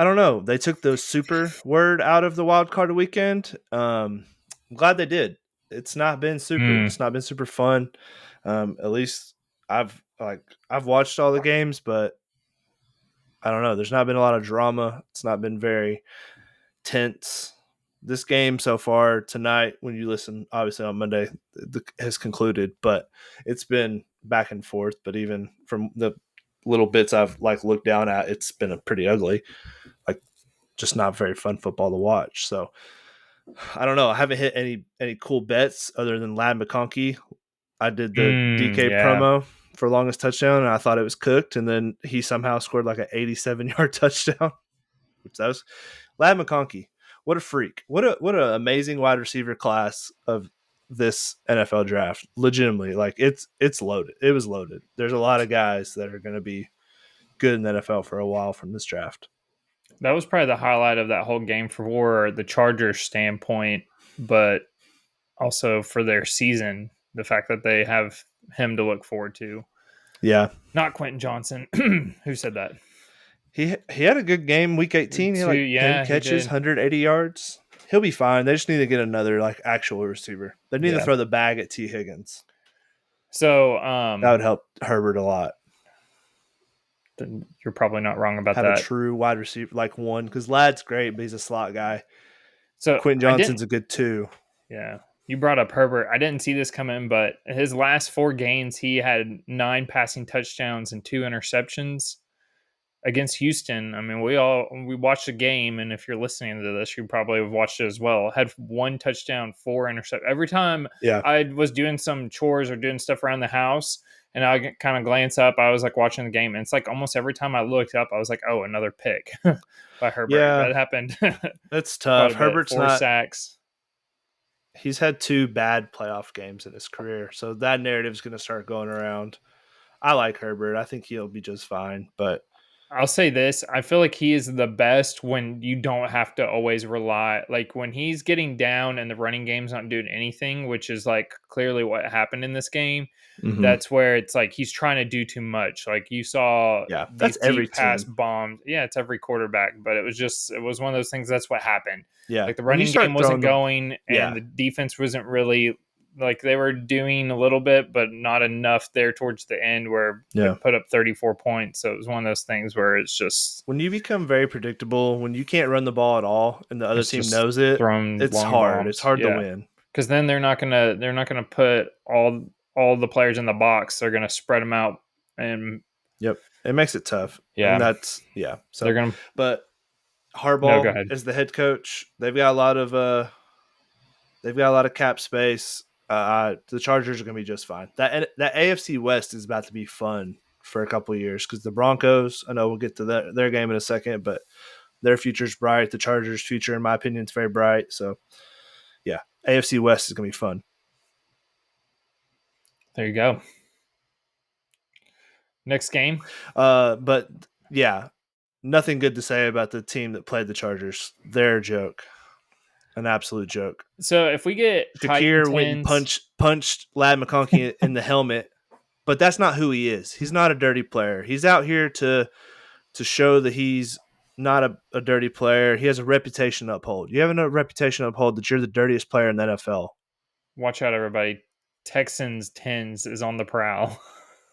I don't know. They took the super word out of the wild card weekend. I'm glad they did. It's not been super. It's not been super fun. At least I've watched all the games, but I don't know. There's not been a lot of drama. It's not been very tense. This game so far tonight, when you listen, obviously on Monday, has concluded, but it's been back and forth. But even from the little bits I've looked down at, it's been a pretty ugly, just not very fun football to watch. So I don't know. I haven't hit any cool bets other than Lad McConkey. I did the DK promo for longest touchdown, and I thought it was cooked, and then he somehow scored an 87-yard touchdown. Which that was Lad McConkey. What a freak! What an amazing wide receiver class of this NFL draft. Legitimately, it's loaded. It was loaded. There's a lot of guys that are going to be good in the NFL for a while from this draft. That was probably the highlight of that whole game for the Chargers standpoint, but also for their season, the fact that they have him to look forward to. Yeah. Not Quentin Johnson. Who said that? He had a good game, week 18. He had 10 catches, 180 yards. He'll be fine. They just need to get another actual receiver. They need to throw the bag at T. Higgins. So that would help Herbert a lot. You're probably not wrong about that. Have a true wide receiver, one, because Ladd's great, but he's a slot guy. So Quentin Johnson's a good 2. Yeah. You brought up Herbert. I didn't see this coming, but his last 4 games, he had 9 passing touchdowns and 2 interceptions against Houston. I mean, we watched the game, and if you're listening to this, you probably have watched it as well. Had 1 touchdown, 4 interceptions. Every time I was doing some chores or doing stuff around the house, and I kind of glance up, I was watching the game, and it's almost every time I looked up, I was oh, another pick by Herbert. Yeah, that happened. That's tough. Herbert's 4 sacks. He's had 2 bad playoff games in his career, so that narrative's going to start going around. I like Herbert. I think he'll be just fine, but I'll say this. I feel like he is the best when you don't have to always rely. When he's getting down and the running game's not doing anything, which is clearly what happened in this game. Mm-hmm. That's where it's he's trying to do too much. You saw these deep pass bombs. Yeah, it's every quarterback, but it was one of those things. That's what happened. Yeah. The running game wasn't going and the defense wasn't really they were doing a little bit, but not enough there towards the end where they put up 34 points. So it was one of those things where it's just when you become very predictable, when you can't run the ball at all, and the other team knows it, it's hard. It's hard to win because then they're not gonna put all the players in the box. They're gonna spread them out, and it makes it tough. Yeah, and that's So they're gonna. But Harbaugh is the head coach. They've got a lot of cap space. The Chargers are going to be just fine. That AFC West is about to be fun for a couple of years because the Broncos, I know we'll get to their game in a second, but their future's bright. The Chargers' future, in my opinion, is very bright. So, AFC West is going to be fun. There you go. Next game. But, nothing good to say about the team that played the Chargers. They're a joke. An absolute joke. So if we get Shakir went and punched Lad McConkey in the helmet, but that's not who he is. He's not a dirty player. He's out here to show that he's not a dirty player. He has a reputation to uphold. You have a reputation to uphold that you're the dirtiest player in the NFL. Watch out, everybody. Texans 10s is on the prowl.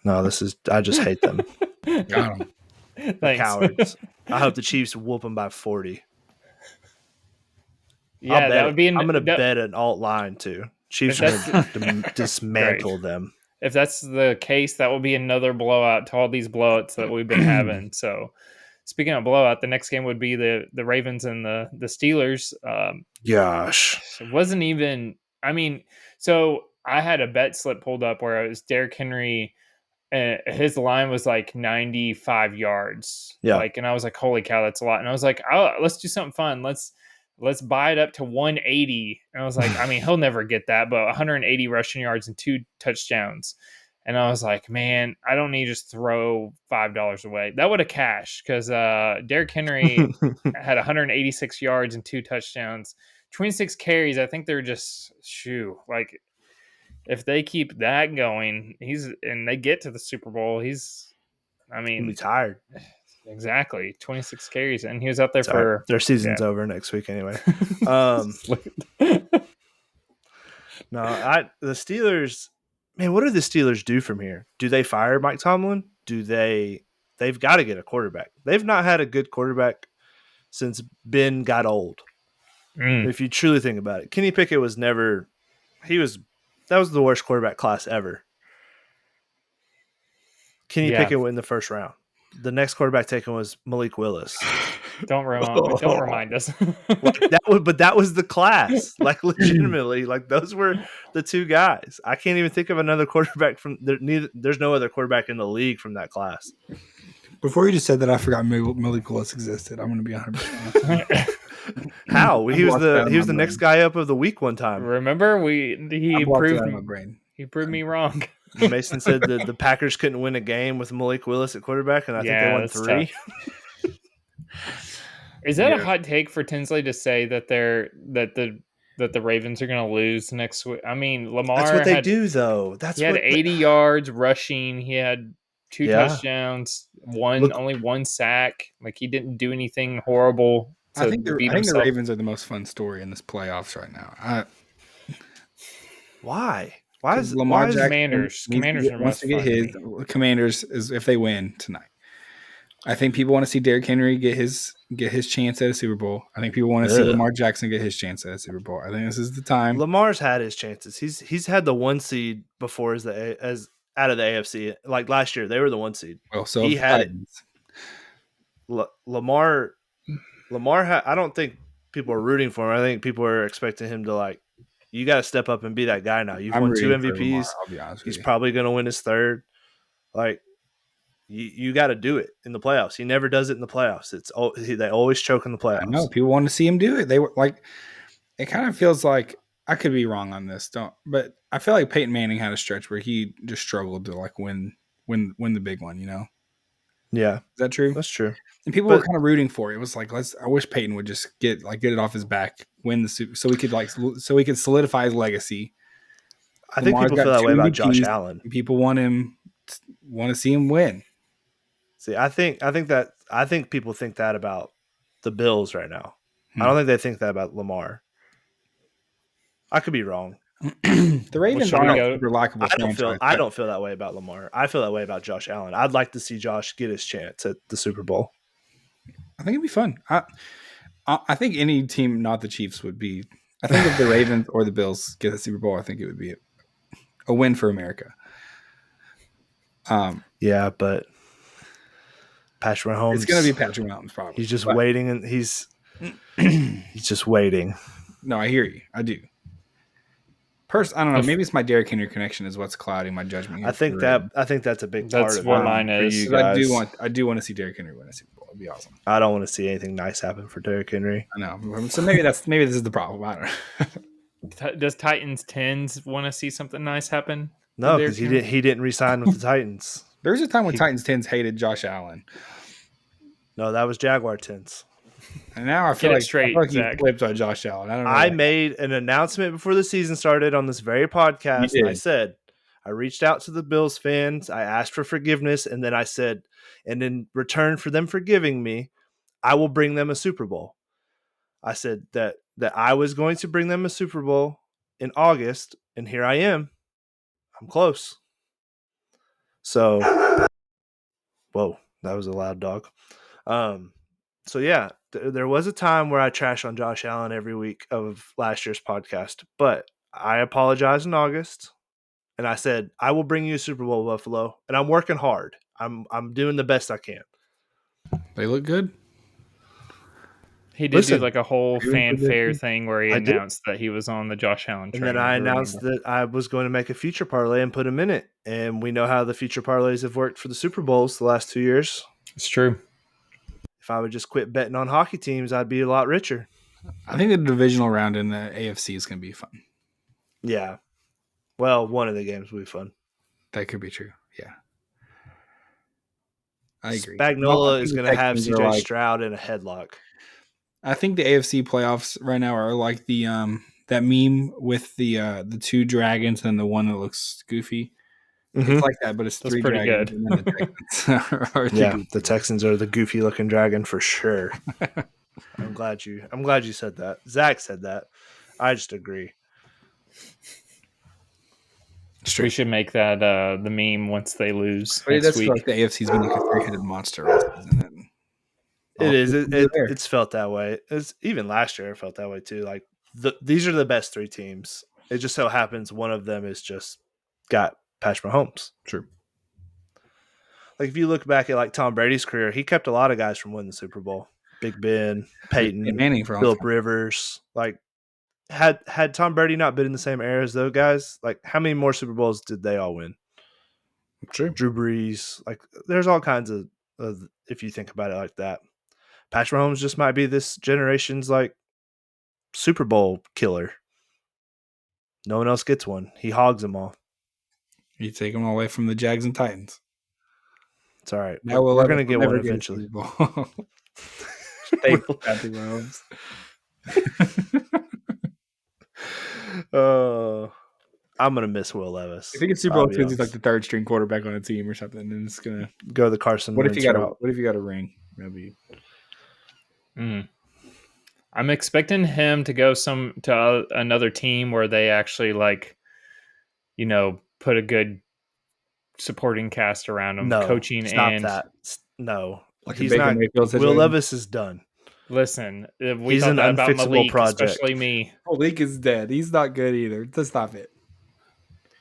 No, I just hate them. Got them. Cowards. I hope the Chiefs whoop them by 40. Yeah, that would be. I'm going to bet an alt line too. Chiefs are going to dismantle them. If that's the case, that will be another blowout to all these blowouts that we've been having. So, speaking of blowout, the next game would be the Ravens and the Steelers. Gosh, it wasn't even. I mean, so I had a bet slip pulled up where it was Derrick Henry. His line was 95 yards. Yeah, and I was like, "Holy cow, that's a lot!" And I was like, "Oh, let's do something fun. Let's buy it up to 180." And I was like, I mean, he'll never get that, but 180 rushing yards and 2 touchdowns. And I was like, man, I don't need to just throw $5 away. That would have cashed because Derrick Henry had 186 yards and 2 touchdowns, 26 carries. I think they're just if they keep that going, and they get to the Super Bowl, he'll be tired. Exactly, 26 carries, and he was out there for their season's over next week anyway. No, the Steelers, man, what do the Steelers do from here? Do they fire Mike Tomlin? They've got to get a quarterback. They've not had a good quarterback since Ben got old. If you truly think about it, Kenny Pickett was never that was the worst quarterback class ever. Kenny Pickett went in the first round. The next quarterback taken was Malik Willis. Don't remind us. But that was the class. Like legitimately, like those were the two guys. I can't even think of another quarterback from there. There's no other quarterback in the league from that class. Before you just said that, I forgot Malik Willis existed. I'm going to be 100%. How he was the next guy up of the week one time. Remember, he proved me wrong. Mason said that the Packers couldn't win a game with Malik Willis at quarterback, and I think they won 3. Is that a hot take for Tinsley to say that the Ravens are going to lose next week? I mean, Lamar. That's what they do, though. He had 80 yards rushing. He had 2 touchdowns. Only 1 sack. Like he didn't do anything horrible. I think the Ravens are the most fun story in this playoffs right now. Why? Why is Lamar Jackson? Commanders wants to get his. Commanders is if they win tonight. I think people want to see Derrick Henry get his chance at a Super Bowl. I think people want to see Lamar Jackson get his chance at a Super Bowl. I think this is the time. Lamar's had his chances. He's had the 1 seed before as out of the AFC. Like last year, they were the 1 seed. Well, so he had it. Lamar. I don't think people are rooting for him. I think people are expecting him to you got to step up and be that guy now. You've won 2 MVPs. Lamar, I'll be honest with you. He's probably going to win his 3rd. You got to do it in the playoffs. He never does it in the playoffs. They always choke in the playoffs. I know people want to see him do it. They were it kind of feels like I could be wrong on this, but I feel like Peyton Manning had a stretch where he just struggled to win the big one. Yeah, is that true? That's true. And people were kind of rooting for it. It was I wish Peyton would just get it off his back, win the Super, so we could solidify his legacy. I think people feel that way about Josh Allen. People want to see him win. See, I think people think that about the Bills right now. I don't think they think that about Lamar. I could be wrong. The Ravens aren't super likable. I don't feel that way about Lamar. I feel that way about Josh Allen. I'd like to see Josh get his chance at the Super Bowl. I think it'd be fun. I think any team, not the Chiefs, would be. I think if the Ravens or the Bills get the Super Bowl, I think it would be a win for America. Yeah, but Patrick Mahomes. It's going to be Patrick Mahomes, probably. He's just waiting, and he's just waiting. No, I hear you. I do. I don't know. Maybe it's my Derrick Henry connection is what's clouding my judgment. I think that's a big part of it. That's what mine is. I do want to see Derrick Henry win a Super Bowl. It'd be awesome. I don't want to see anything nice happen for Derrick Henry. I know. So maybe this is the problem. I don't know. Does Titans 10s want to see something nice happen? No, because he didn't re-sign with the Titans. There was a time when Titans 10s hated Josh Allen. No, that was Jaguar 10s. And now I feel like you flipped on Josh Allen. I don't know. I made an announcement before the season started on this very podcast. And I said, I reached out to the Bills fans. I asked for forgiveness. And then I said, and in return for them forgiving me, I will bring them a Super Bowl. I said that I was going to bring them a Super Bowl in August. And here I am. I'm close. So, whoa, that was a loud dog. So yeah, there was a time where I trash on Josh Allen every week of last year's podcast, but I apologized in August, and I said I will bring you a Super Bowl, Buffalo, and I'm working hard. I'm doing the best I can. They look good. He did do a whole fanfare thing where he announced that he was on the Josh Allen train. And then I announced that I was going to make a future parlay and put him in it. And we know how the future parlays have worked for the Super Bowls the last 2 years. It's true. If I would just quit betting on hockey teams, I'd be a lot richer. I think the divisional round in the AFC is going to be fun. Yeah. Well, one of the games will be fun. That could be true. Yeah. I agree. Spagnuolo is going to have CJ Stroud in a headlock. I think the AFC playoffs right now are like the that meme with the 2 dragons and the one that looks goofy. It's like that, but it's That's 3 pretty dragons, good. and then the Texans are the Texans are the goofy looking dragon for sure. I'm glad you said that. Zach said that. I just agree. We should make that the meme once they lose next week. Like the AFC's been like a 3-headed monster all season. And it is. It's felt that way. It's even last year. It felt that way too. Like these are the best 3 teams. It just so happens one of them is just got Patrick Mahomes. True. Like if you look back at like Tom Brady's career, he kept a lot of guys from winning the Super Bowl. Big Ben, Peyton, Manning for Phillip Rivers. Like had Tom Brady not been in the same era as those guys, like how many more Super Bowls did they all win? True. Drew Brees. Like there's all kinds of if you think about it like that. Patrick Mahomes just might be this generation's like Super Bowl killer. No one else gets one. He hogs them all. You take them away from the Jags and Titans. It's all right. Now we're going to get one eventually. Thank you, Patrick Mahomes. I'm going to miss Will Levis. I think it's Super Bowl because he's like the 3rd string quarterback on a team or something, and it's going to go the Carson What if Wentz you got route. What if you got a ring? Maybe. I'm expecting him to go to another team where they actually put a good supporting cast around him, coaching and that. No, like he's not. Will Levis is done. Listen, we thought that about Malik, project. Especially me. Malik is dead. He's not good either. Just stop it.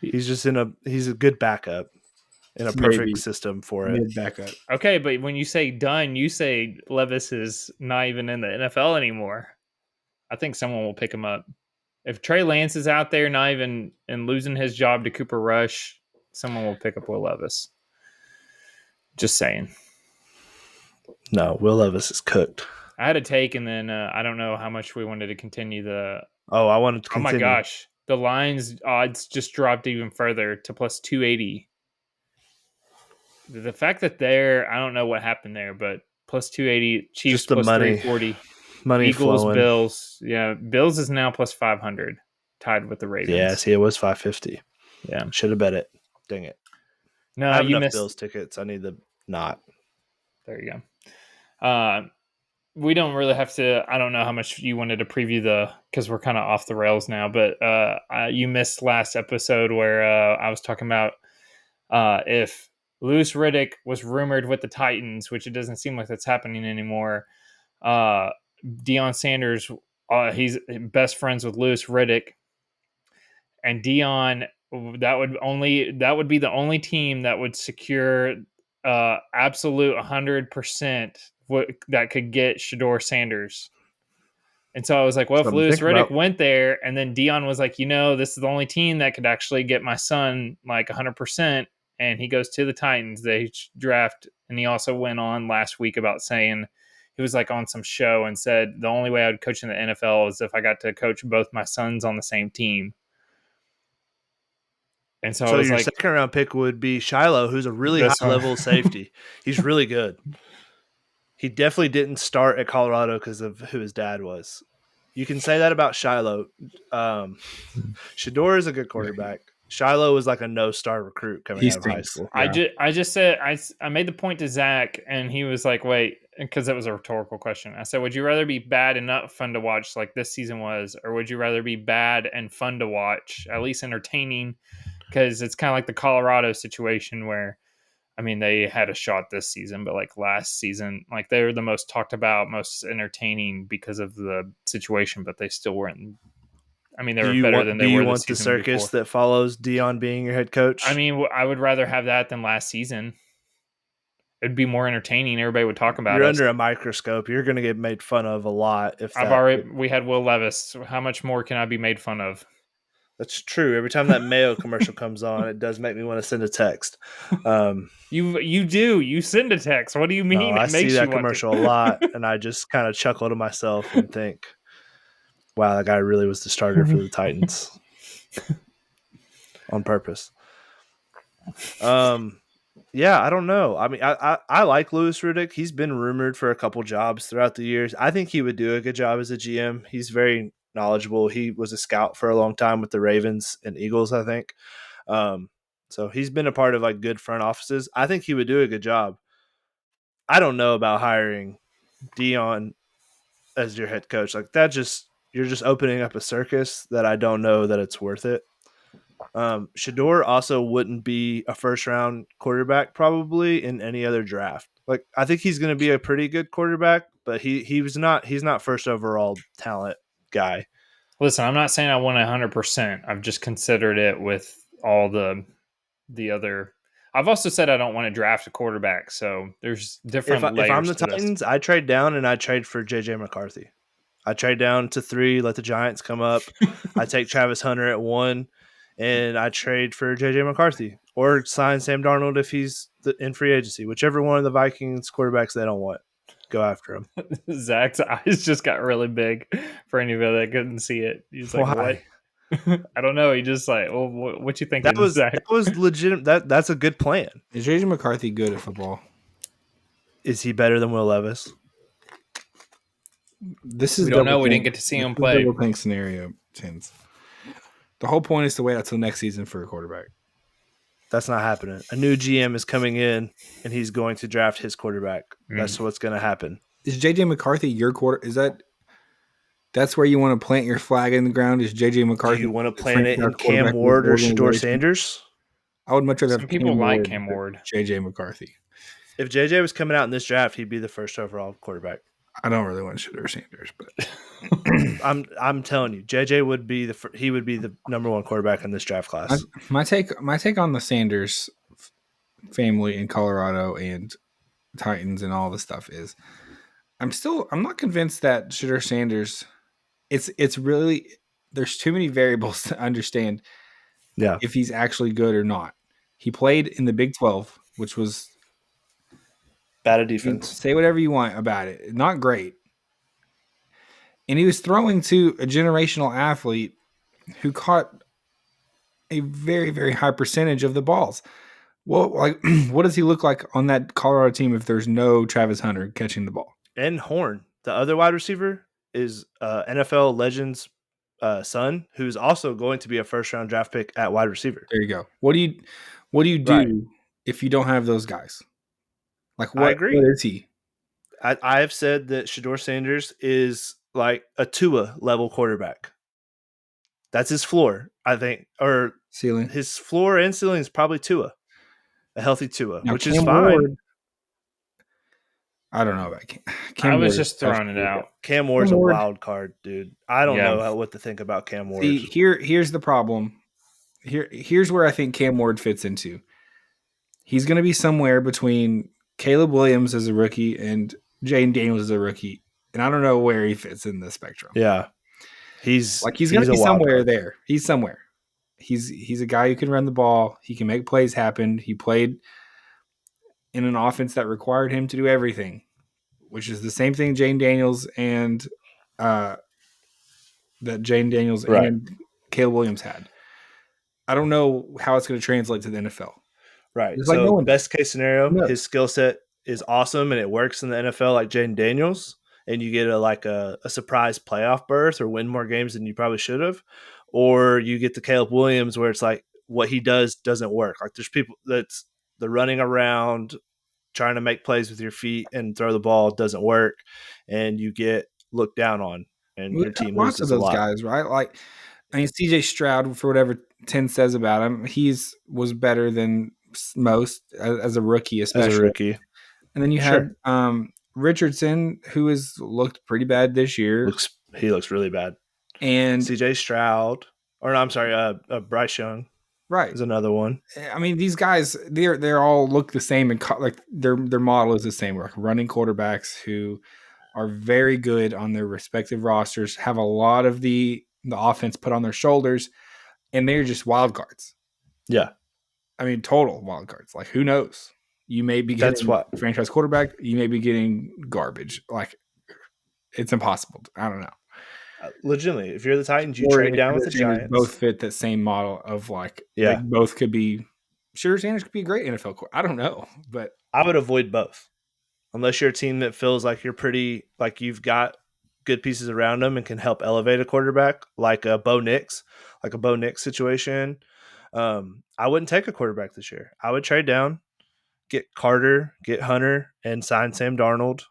He's a good backup in a perfect system for it. Backup. Okay, but when you say done, you say Levis is not even in the NFL anymore. I think someone will pick him up. If Trey Lance is out there, not even and losing his job to Cooper Rush, someone will pick up Will Levis. Just saying. No, Will Levis is cooked. I had a take, and then I don't know how much we wanted to continue the. Oh, I wanted to continue. Oh my gosh, the Lions odds just dropped even further to plus 280. The fact that I don't know what happened there, but plus 280, Chiefs just the plus money, 340, money Eagles, flowing. Bills. Yeah, Bills is now plus 500, tied with the Ravens. Yeah, see, it was 550. Yeah, should have bet it. Dang it. No, I have you enough missed Bills tickets. I need the not. There you go. We don't really have to. I don't know how much you wanted to preview because we're kind of off the rails now. But you missed last episode where I was talking about if Louis Riddick was rumored with the Titans, which it doesn't seem like that's happening anymore. Deion Sanders, he's best friends with Louis Riddick, and Deion. That would be the only team that would secure absolute 100% that could get Shedeur Sanders. And so I was like, well, if Louis Riddick went there and then Deion was like, this is the only team that could actually get my son like 100%. And he goes to the Titans, they draft. And he also went on last week about saying he was like on some show and said the only way I would coach in the NFL is if I got to coach both my sons on the same team. And so your second round pick would be Shiloh, who's a really high level safety. He's really good. He definitely didn't start at Colorado because of who his dad was. You can say that about Shiloh. Shedeur is a good quarterback. Shiloh was like a no-star recruit coming out of high school. Yeah. I just said I made the point to Zach, and he was like, "Wait," because that was a rhetorical question. I said, "Would you rather be bad and not fun to watch like this season was, or would you rather be bad and fun to watch, at least entertaining?" Because it's kind of like the Colorado situation where, I mean, they had a shot this season, but like last season, like they were the most talked about, most entertaining because of the situation, but they still weren't. I mean, they were better than they were. Do you want the circus that follows Deion being your head coach? I mean, I would rather have that than last season. It'd be more entertaining. Everybody would talk about it. You're under a microscope. You're going to get made fun of a lot. We had Will Levis. How much more can I be made fun of? That's true. Every time that Mayo commercial comes on, it does make me want to send a text. You do. You send a text. What do you mean? No, I see that commercial a lot, and I just kind of chuckle to myself and think, wow, that guy really was the starter for the Titans on purpose. Yeah, I don't know. I mean, I like Louis Riddick. He's been rumored for a couple jobs throughout the years. I think he would do a good job as a GM. He's very knowledgeable. He was a scout for a long time with the Ravens and Eagles, I think. So he's been a part of like good front offices. I think he would do a good job. I don't know about hiring Dion as your head coach. Like that you're just opening up a circus that I don't know that it's worth it. Shador also wouldn't be a first round quarterback probably in any other draft. Like I think he's going to be a pretty good quarterback, but he's not first overall talent guy. Listen, I'm not saying I want 100%. I've just considered it with all the other. I've also said I don't want to draft a quarterback, so there's different layers. If I'm the to Titans, this. I trade down and I trade for JJ McCarthy. I trade down to 3, let the Giants come up. I take Travis Hunter at 1, and I trade for JJ McCarthy or sign Sam Darnold if he's in free agency. Whichever one of the Vikings quarterbacks they don't want, go after him. Zach's eyes just got really big for anybody that couldn't see it. He's like, Why? "What?" I don't know. He just like, "Well, what you thinking, Zach?" That was legit. That's a good plan. Is JJ McCarthy good at football? Is he better than Will Levis? This is we don't know. We didn't get to see him play. Double tank scenario. Tins. The whole point is to wait until next season for a quarterback. That's not happening. A new GM is coming in, and he's going to draft his quarterback. That's what's going to happen. Is JJ McCarthy your quarter? Is that's where you want to plant your flag in the ground? Is JJ McCarthy? Do you want to plant it in Cam Ward or Shador Sanders? I would much rather Some have people like Cam Ward. JJ McCarthy. If JJ was coming out in this draft, he'd be the first overall quarterback. I don't really want Shador Sanders, but I'm telling you, JJ would be the number 1 quarterback in this draft class. My take on the Sanders family in Colorado and Titans and all this stuff is I'm not convinced that Shador Sanders it's really there's too many variables to understand if he's actually good or not. He played in the Big 12, which was bad at defense. Say whatever you want about it. Not great. And he was throwing to a generational athlete who caught a very, very high percentage of the balls. Well, like, what does he look like on that Colorado team if there's no Travis Hunter catching the ball? And Horn, the other wide receiver, is NFL legend's son, who's also going to be a first-round draft pick at wide receiver. There you go. What do you do if you don't have those guys? Like, what, I agree. What is he? I have said that Shador Sanders is like a Tua level quarterback. That's his floor, I think, or ceiling. His floor and ceiling is probably Tua, a healthy Tua, now, which Cam is fine. Ward, I don't know about Cam. I was just throwing it out. Cam Ward's a wild card, dude. I don't know what to think about Cam Ward. See, here's the problem. Here's where I think Cam Ward fits into. He's going to be somewhere between Caleb Williams as a rookie and Jaden Daniels as a rookie, and I don't know where he fits in the spectrum. Yeah, he's going to be somewhere there. He's somewhere. He's a guy who can run the ball. He can make plays happen. He played in an offense that required him to do everything, which is the same thing Jaden Daniels and and Caleb Williams had. I don't know how it's going to translate to the NFL. Right. So best case scenario, his skill set is awesome and it works in the NFL like Jaden Daniels, and you get a surprise playoff berth or win more games than you probably should have. Or you get the Caleb Williams where it's like what he does doesn't work. Like there's people that's the running around, trying to make plays with your feet and throw the ball doesn't work, and you get looked down on, and your team loses lots of those guys, right? Like, I mean, CJ Stroud, for whatever Tim says about him, was better than most as a rookie, especially. As a rookie. And then you had Richardson, who has looked pretty bad this year. He looks really bad. And CJ Stroud, or no, I'm sorry, Bryce Young, right, is another one. I mean, these guys, they're all look the same, and like their model is the same. We're like running quarterbacks who are very good on their respective rosters, have a lot of the offense put on their shoulders, and they're just wild cards. Yeah, I mean, total wild cards. Like, who knows? You may be getting a franchise quarterback. You may be getting garbage. Like, it's impossible. I don't know. Legitimately, if you're the Titans, you trade down with the Giants. Both fit that same model of like, both could be. Sure, Sanders could be a great NFL quarterback. I don't know, but I would avoid both, unless you're a team that feels like you're you've got good pieces around them and can help elevate a quarterback, like a Bo Nix situation. I wouldn't take a quarterback this year. I would trade down, get Carter, get Hunter, and sign Sam Darnold.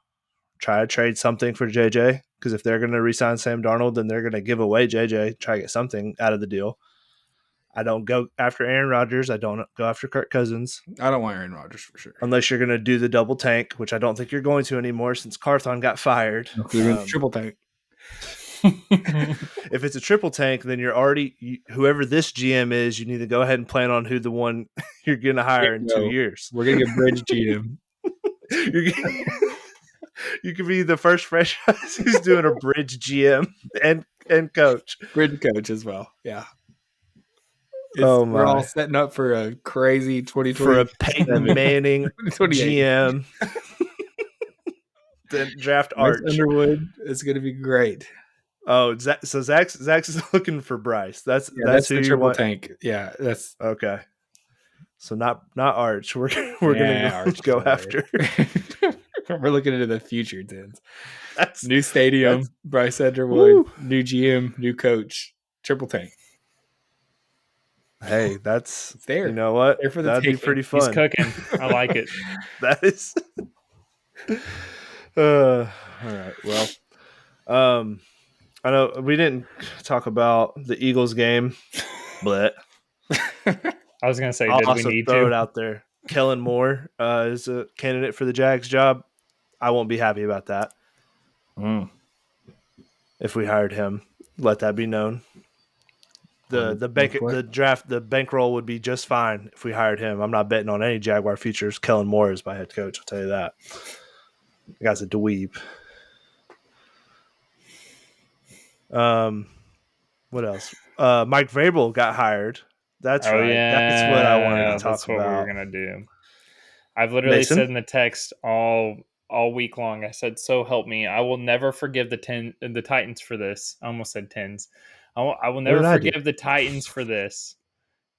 Try to trade something for JJ, because if they're going to re-sign Sam Darnold, then they're going to give away JJ, try to get something out of the deal. I don't go after Aaron Rodgers. I don't go after Kirk Cousins. I don't want Aaron Rodgers for sure. Unless you're going to do the double tank, which I don't think you're going to anymore since Carthon got fired. Triple tank. If it's a triple tank, then you're already whoever this GM is. You need to go ahead and plan on who the one you're going to hire in 2 years. We're going to get bridge GM. You could be the first franchise who's doing a bridge GM and coach. Bridge coach as well. Yeah. We're all setting up for a crazy 2020 for a Peyton Manning GM. Then draft Arch Underwood. It's going to be great. Oh, so Zach's is looking for Bryce. That's who the you triple want. Tank. Yeah, that's okay. So not Arch. We're gonna go after. We're looking into the future, Tins. That's new stadium. Bryce Underwood. Woo. New GM. New coach. Triple tank. Hey, it's there. You know what? There for the That'd taking. Be pretty fun. He's cooking. I like it. That is. All right. Well, I know we didn't talk about the Eagles game, but I was gonna say, I'll did also we need throw to? it out there. Kellen Moore is a candidate for the Jags job. I won't be happy about that. If we hired him, let that be known. The bankroll would be just fine if we hired him. I'm not betting on any Jaguar futures. Kellen Moore is my head coach. I'll tell you that. The guy's a dweeb. What else? Mike Vrabel got hired. That's right. Yeah. That's what I wanted to talk about. That's what we were gonna do. I've literally said in the text all week long. I said, "So help me, I will never forgive the Titans for this." I almost said Tens. I will never forgive the Titans for this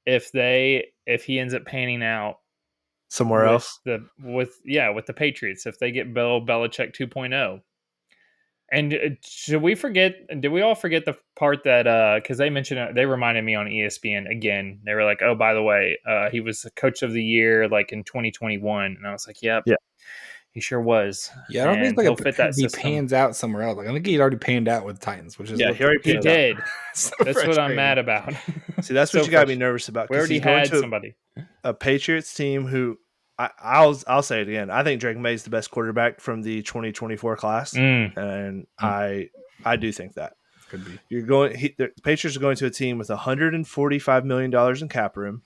if he ends up panning out somewhere else with the Patriots, if they get Bill Belichick 2.0. And did we all forget the part that because they mentioned it, they reminded me on ESPN again. They were like, "Oh, by the way, he was the coach of the year like in 2021," and I was like, "Yep, yeah, he sure was." Yeah, I don't think he'll fit that system. He pans out somewhere else. Like I think he'd already panned out with the Titans, which is he did. So that's what I'm mad about. See, that's what you got to be nervous about. We already had somebody, a Patriots team who. I'll say it again. I think Drake May is the best quarterback from the 2024 class, and I do think that could be. The Patriots are going to a team with $145 million in cap room,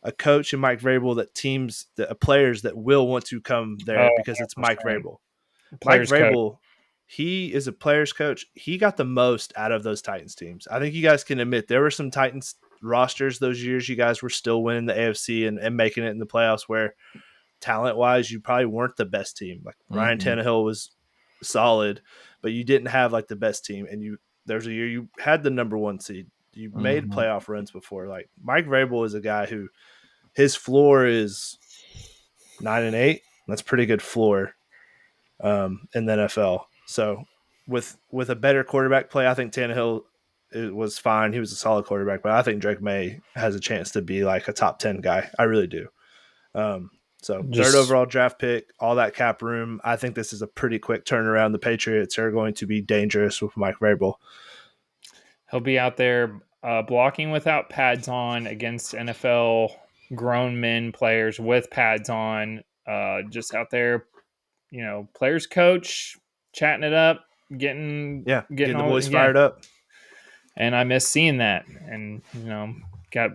a coach in Mike Vrabel players that will want to come there because it's Mike Vrabel. Mike Vrabel, he is a players coach. He got the most out of those Titans teams. I think you guys can admit there were some Titans rosters those years you guys were still winning the AFC and making it in the playoffs where talent-wise you probably weren't the best team. Like Ryan Tannehill was solid, but you didn't have like the best team. And there's a year you had the number one seed. You made playoff runs before. Like Mike Vrabel is a guy who his floor is 9-8. That's pretty good floor in the NFL. So with a better quarterback play, I think Tannehill it was fine. He was a solid quarterback, but I think Drake May has a chance to be like a top 10 guy. I really do. Third overall draft pick, all that cap room. I think this is a pretty quick turnaround. The Patriots are going to be dangerous with Mike Vrabel. He'll be out there blocking without pads on against NFL grown men players with pads on, just out there, players coach, chatting it up, getting the boys fired up. And I miss seeing that. And, got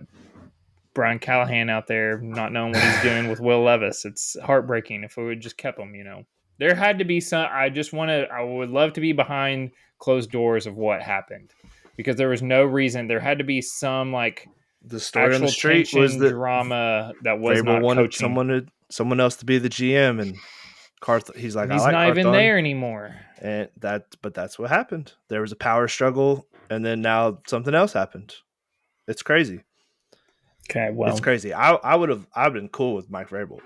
Brian Callahan out there not knowing what he's doing with Will Levis. It's heartbreaking if we would just kept him, There had to be some – I would love to be behind closed doors of what happened because there was no reason. There had to be some, like, the story on the street was the drama that was Vrabel not wanted coaching. someone else to be the GM, and he's like, he's not even there anymore. And that's what happened. There was a power struggle, and then now something else happened. It's crazy. Okay, well, it's crazy. I've been cool with Mike Vrabel.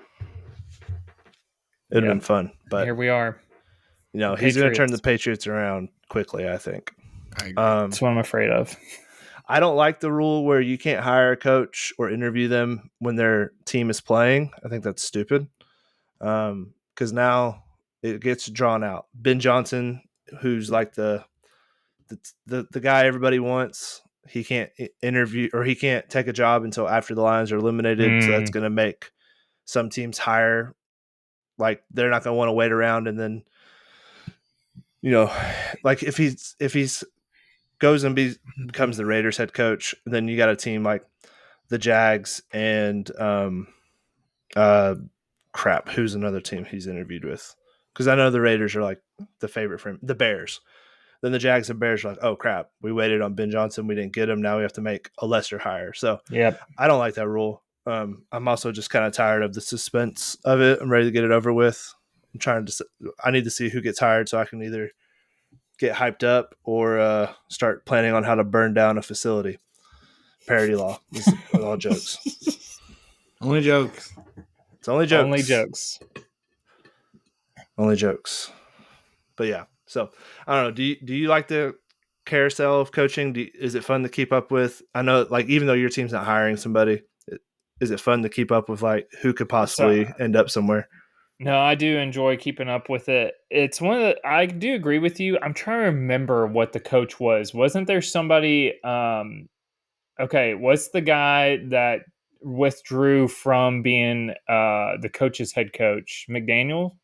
It'd have been fun, but here we are. He's going to turn the Patriots around quickly. I think. That's what I'm afraid of. I don't like the rule where you can't hire a coach or interview them when their team is playing. I think that's stupid. Because now it gets drawn out. Ben Johnson, who's like the guy everybody wants, he can't interview or he can't take a job until after the Lions are eliminated. So that's going to make some teams hire. Like they're not going to want to wait around and then, like if he's goes and becomes the Raiders head coach, then you got a team like the Jags and who's another team he's interviewed with? Because I know the Raiders are like the favorite for him. The Bears. Then the Jags and Bears are like, oh crap, we waited on Ben Johnson, we didn't get him. Now we have to make a lesser hire. So I don't like that rule. I'm also just kind of tired of the suspense of it. I'm ready to get it over with. I need to see who gets hired so I can either get hyped up or start planning on how to burn down a facility. Parody law. This is all jokes. Only jokes. It's only jokes. Only jokes. Only jokes. But yeah. So I don't know. Do you like the carousel of coaching? Is it fun to keep up with? I know, like, even though your team's not hiring somebody, is it fun to keep up with like who could possibly end up somewhere? No, I do enjoy keeping up with it. It's one of the, I do agree with you. I'm trying to remember what the coach was. Wasn't there somebody? Okay, what's the guy that withdrew from being the coach's head coach? McDaniel?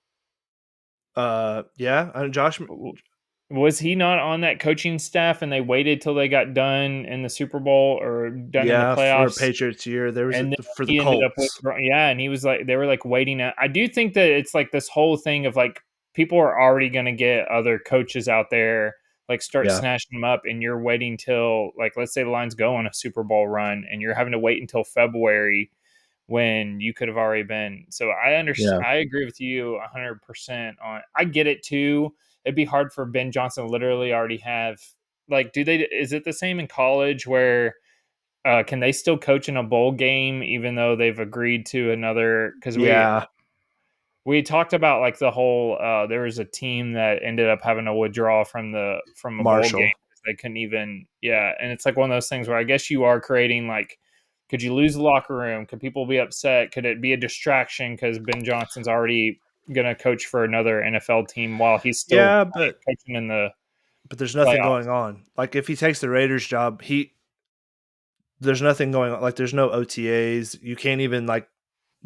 Yeah, Josh. Was he not on that coaching staff and they waited till they got done in the Super Bowl or done in the playoffs? For Patriots year. There was for the he Colts. Ended up and he was like, they were like waiting. I do think that it's like this whole thing of like people are already going to get other coaches out there, like start snatching them up, and you're waiting till, like, let's say the Lions go on a Super Bowl run and you're having to wait until February when you could have already been. So I understand. I agree with you 100% on. I get it too. It'd be hard for Ben Johnson to literally already have, like, is it the same in college where can they still coach in a bowl game even though they've agreed to another? Because we talked about like the whole there was a team that ended up having to withdraw from a Marshall. bowl game because they couldn't even and it's like one of those things where I guess you are creating, like, could you lose the locker room? Could people be upset? Could it be a distraction because Ben Johnson's already going to coach for another NFL team while he's still coaching in the but there's nothing going on. Like if he takes the Raiders job, there's nothing going on. Like there's no OTAs. You can't even like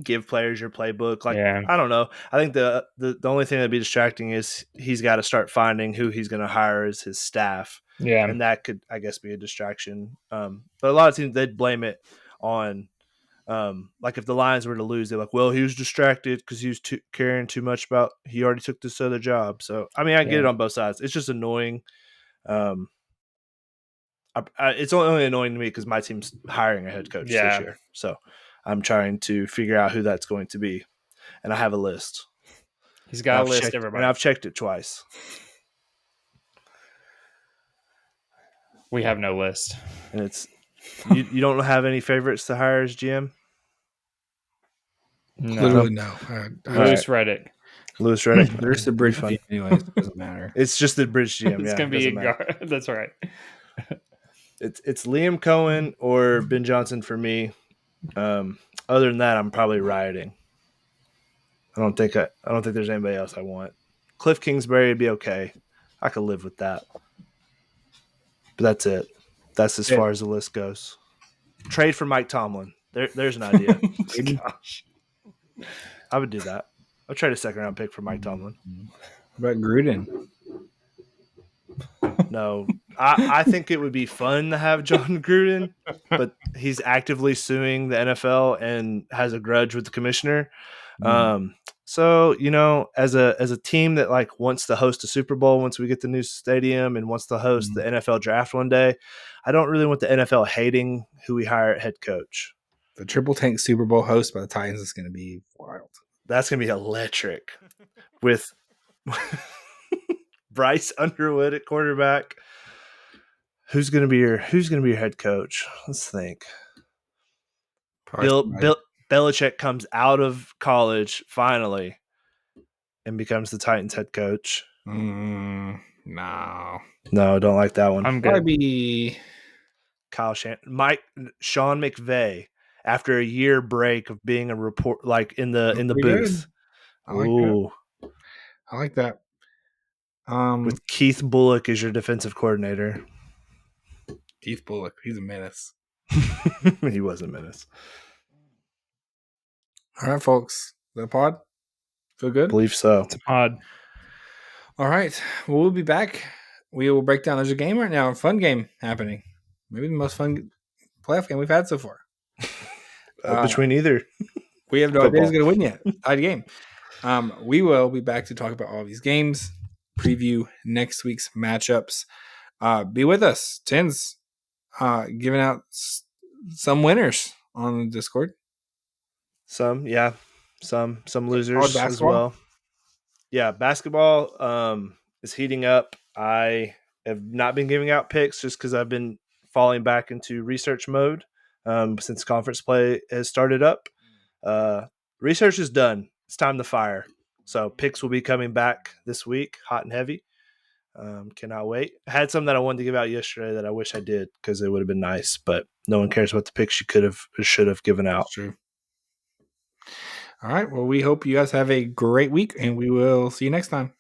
give players your playbook. Like I don't know. I think the only thing that'd be distracting is he's got to start finding who he's going to hire as his staff. Yeah, and that could, I guess, be a distraction. But a lot of teams, they'd blame it on like if the Lions were to lose, they're like, well, he was distracted because he was caring too much about he already took this other job. So I mean, I get it on both sides. It's just annoying. It's only annoying to me because my team's hiring a head coach this year. So I'm trying to figure out who that's going to be. And I have a list. He's got a list, everybody. And I've checked it twice. We have no list. And it's you don't have any favorites to hire as GM? No. Literally no. Louis Riddick. Louis Riddick. There's the bridge GM anyways. It doesn't matter. It's just the bridge GM. It's going to be that's right. It's Liam Cohen or Ben Johnson for me. Other than that, I'm probably rioting. I don't think there's anybody else I want. Cliff Kingsbury would be okay. I could live with that. But that's it. That's as far as the list goes. Trade for Mike Tomlin. There's an idea. Gosh. I would do that. I'll trade a second-round pick for Mike Tomlin. What about Gruden? No. I think it would be fun to have John Gruden, but he's actively suing the NFL and has a grudge with the commissioner. So, as a team that like wants to host a Super Bowl once we get the new stadium and wants to host the NFL draft one day, I don't really want the NFL hating who we hire at head coach. The triple tank Super Bowl host by the Titans is going to be wild. That's going to be electric with Bryce Underwood at quarterback. Who's going to be your head coach? Let's think. Belichick comes out of college finally and becomes the Titans head coach. No, don't like that one. I'm good. Probably be Sean McVay after a year break of being a report, like in the booth. I like that. With Keith Bullock as your defensive coordinator. Keith Bullock, he's a menace. He was a menace. All right, folks. The pod? Feel good? I believe so. It's a pod. All right. Well, we'll be back. We will break down. There's a game right now, a fun game happening. Maybe the most fun playoff game we've had so far. Between either. We have no idea who's going to win yet. Tied game. We will be back to talk about all these games, preview next week's matchups. Be with us. Tins giving out some winners on the Discord. Some losers as well. Yeah, basketball is heating up. I have not been giving out picks just because I've been falling back into research mode since conference play has started up. Research is done. It's time to fire. So picks will be coming back this week, hot and heavy. Cannot wait. I had some that I wanted to give out yesterday that I wish I did because it would have been nice, but no one cares what the picks you could have or should have given out. That's true. All right. Well, we hope you guys have a great week, and we will see you next time.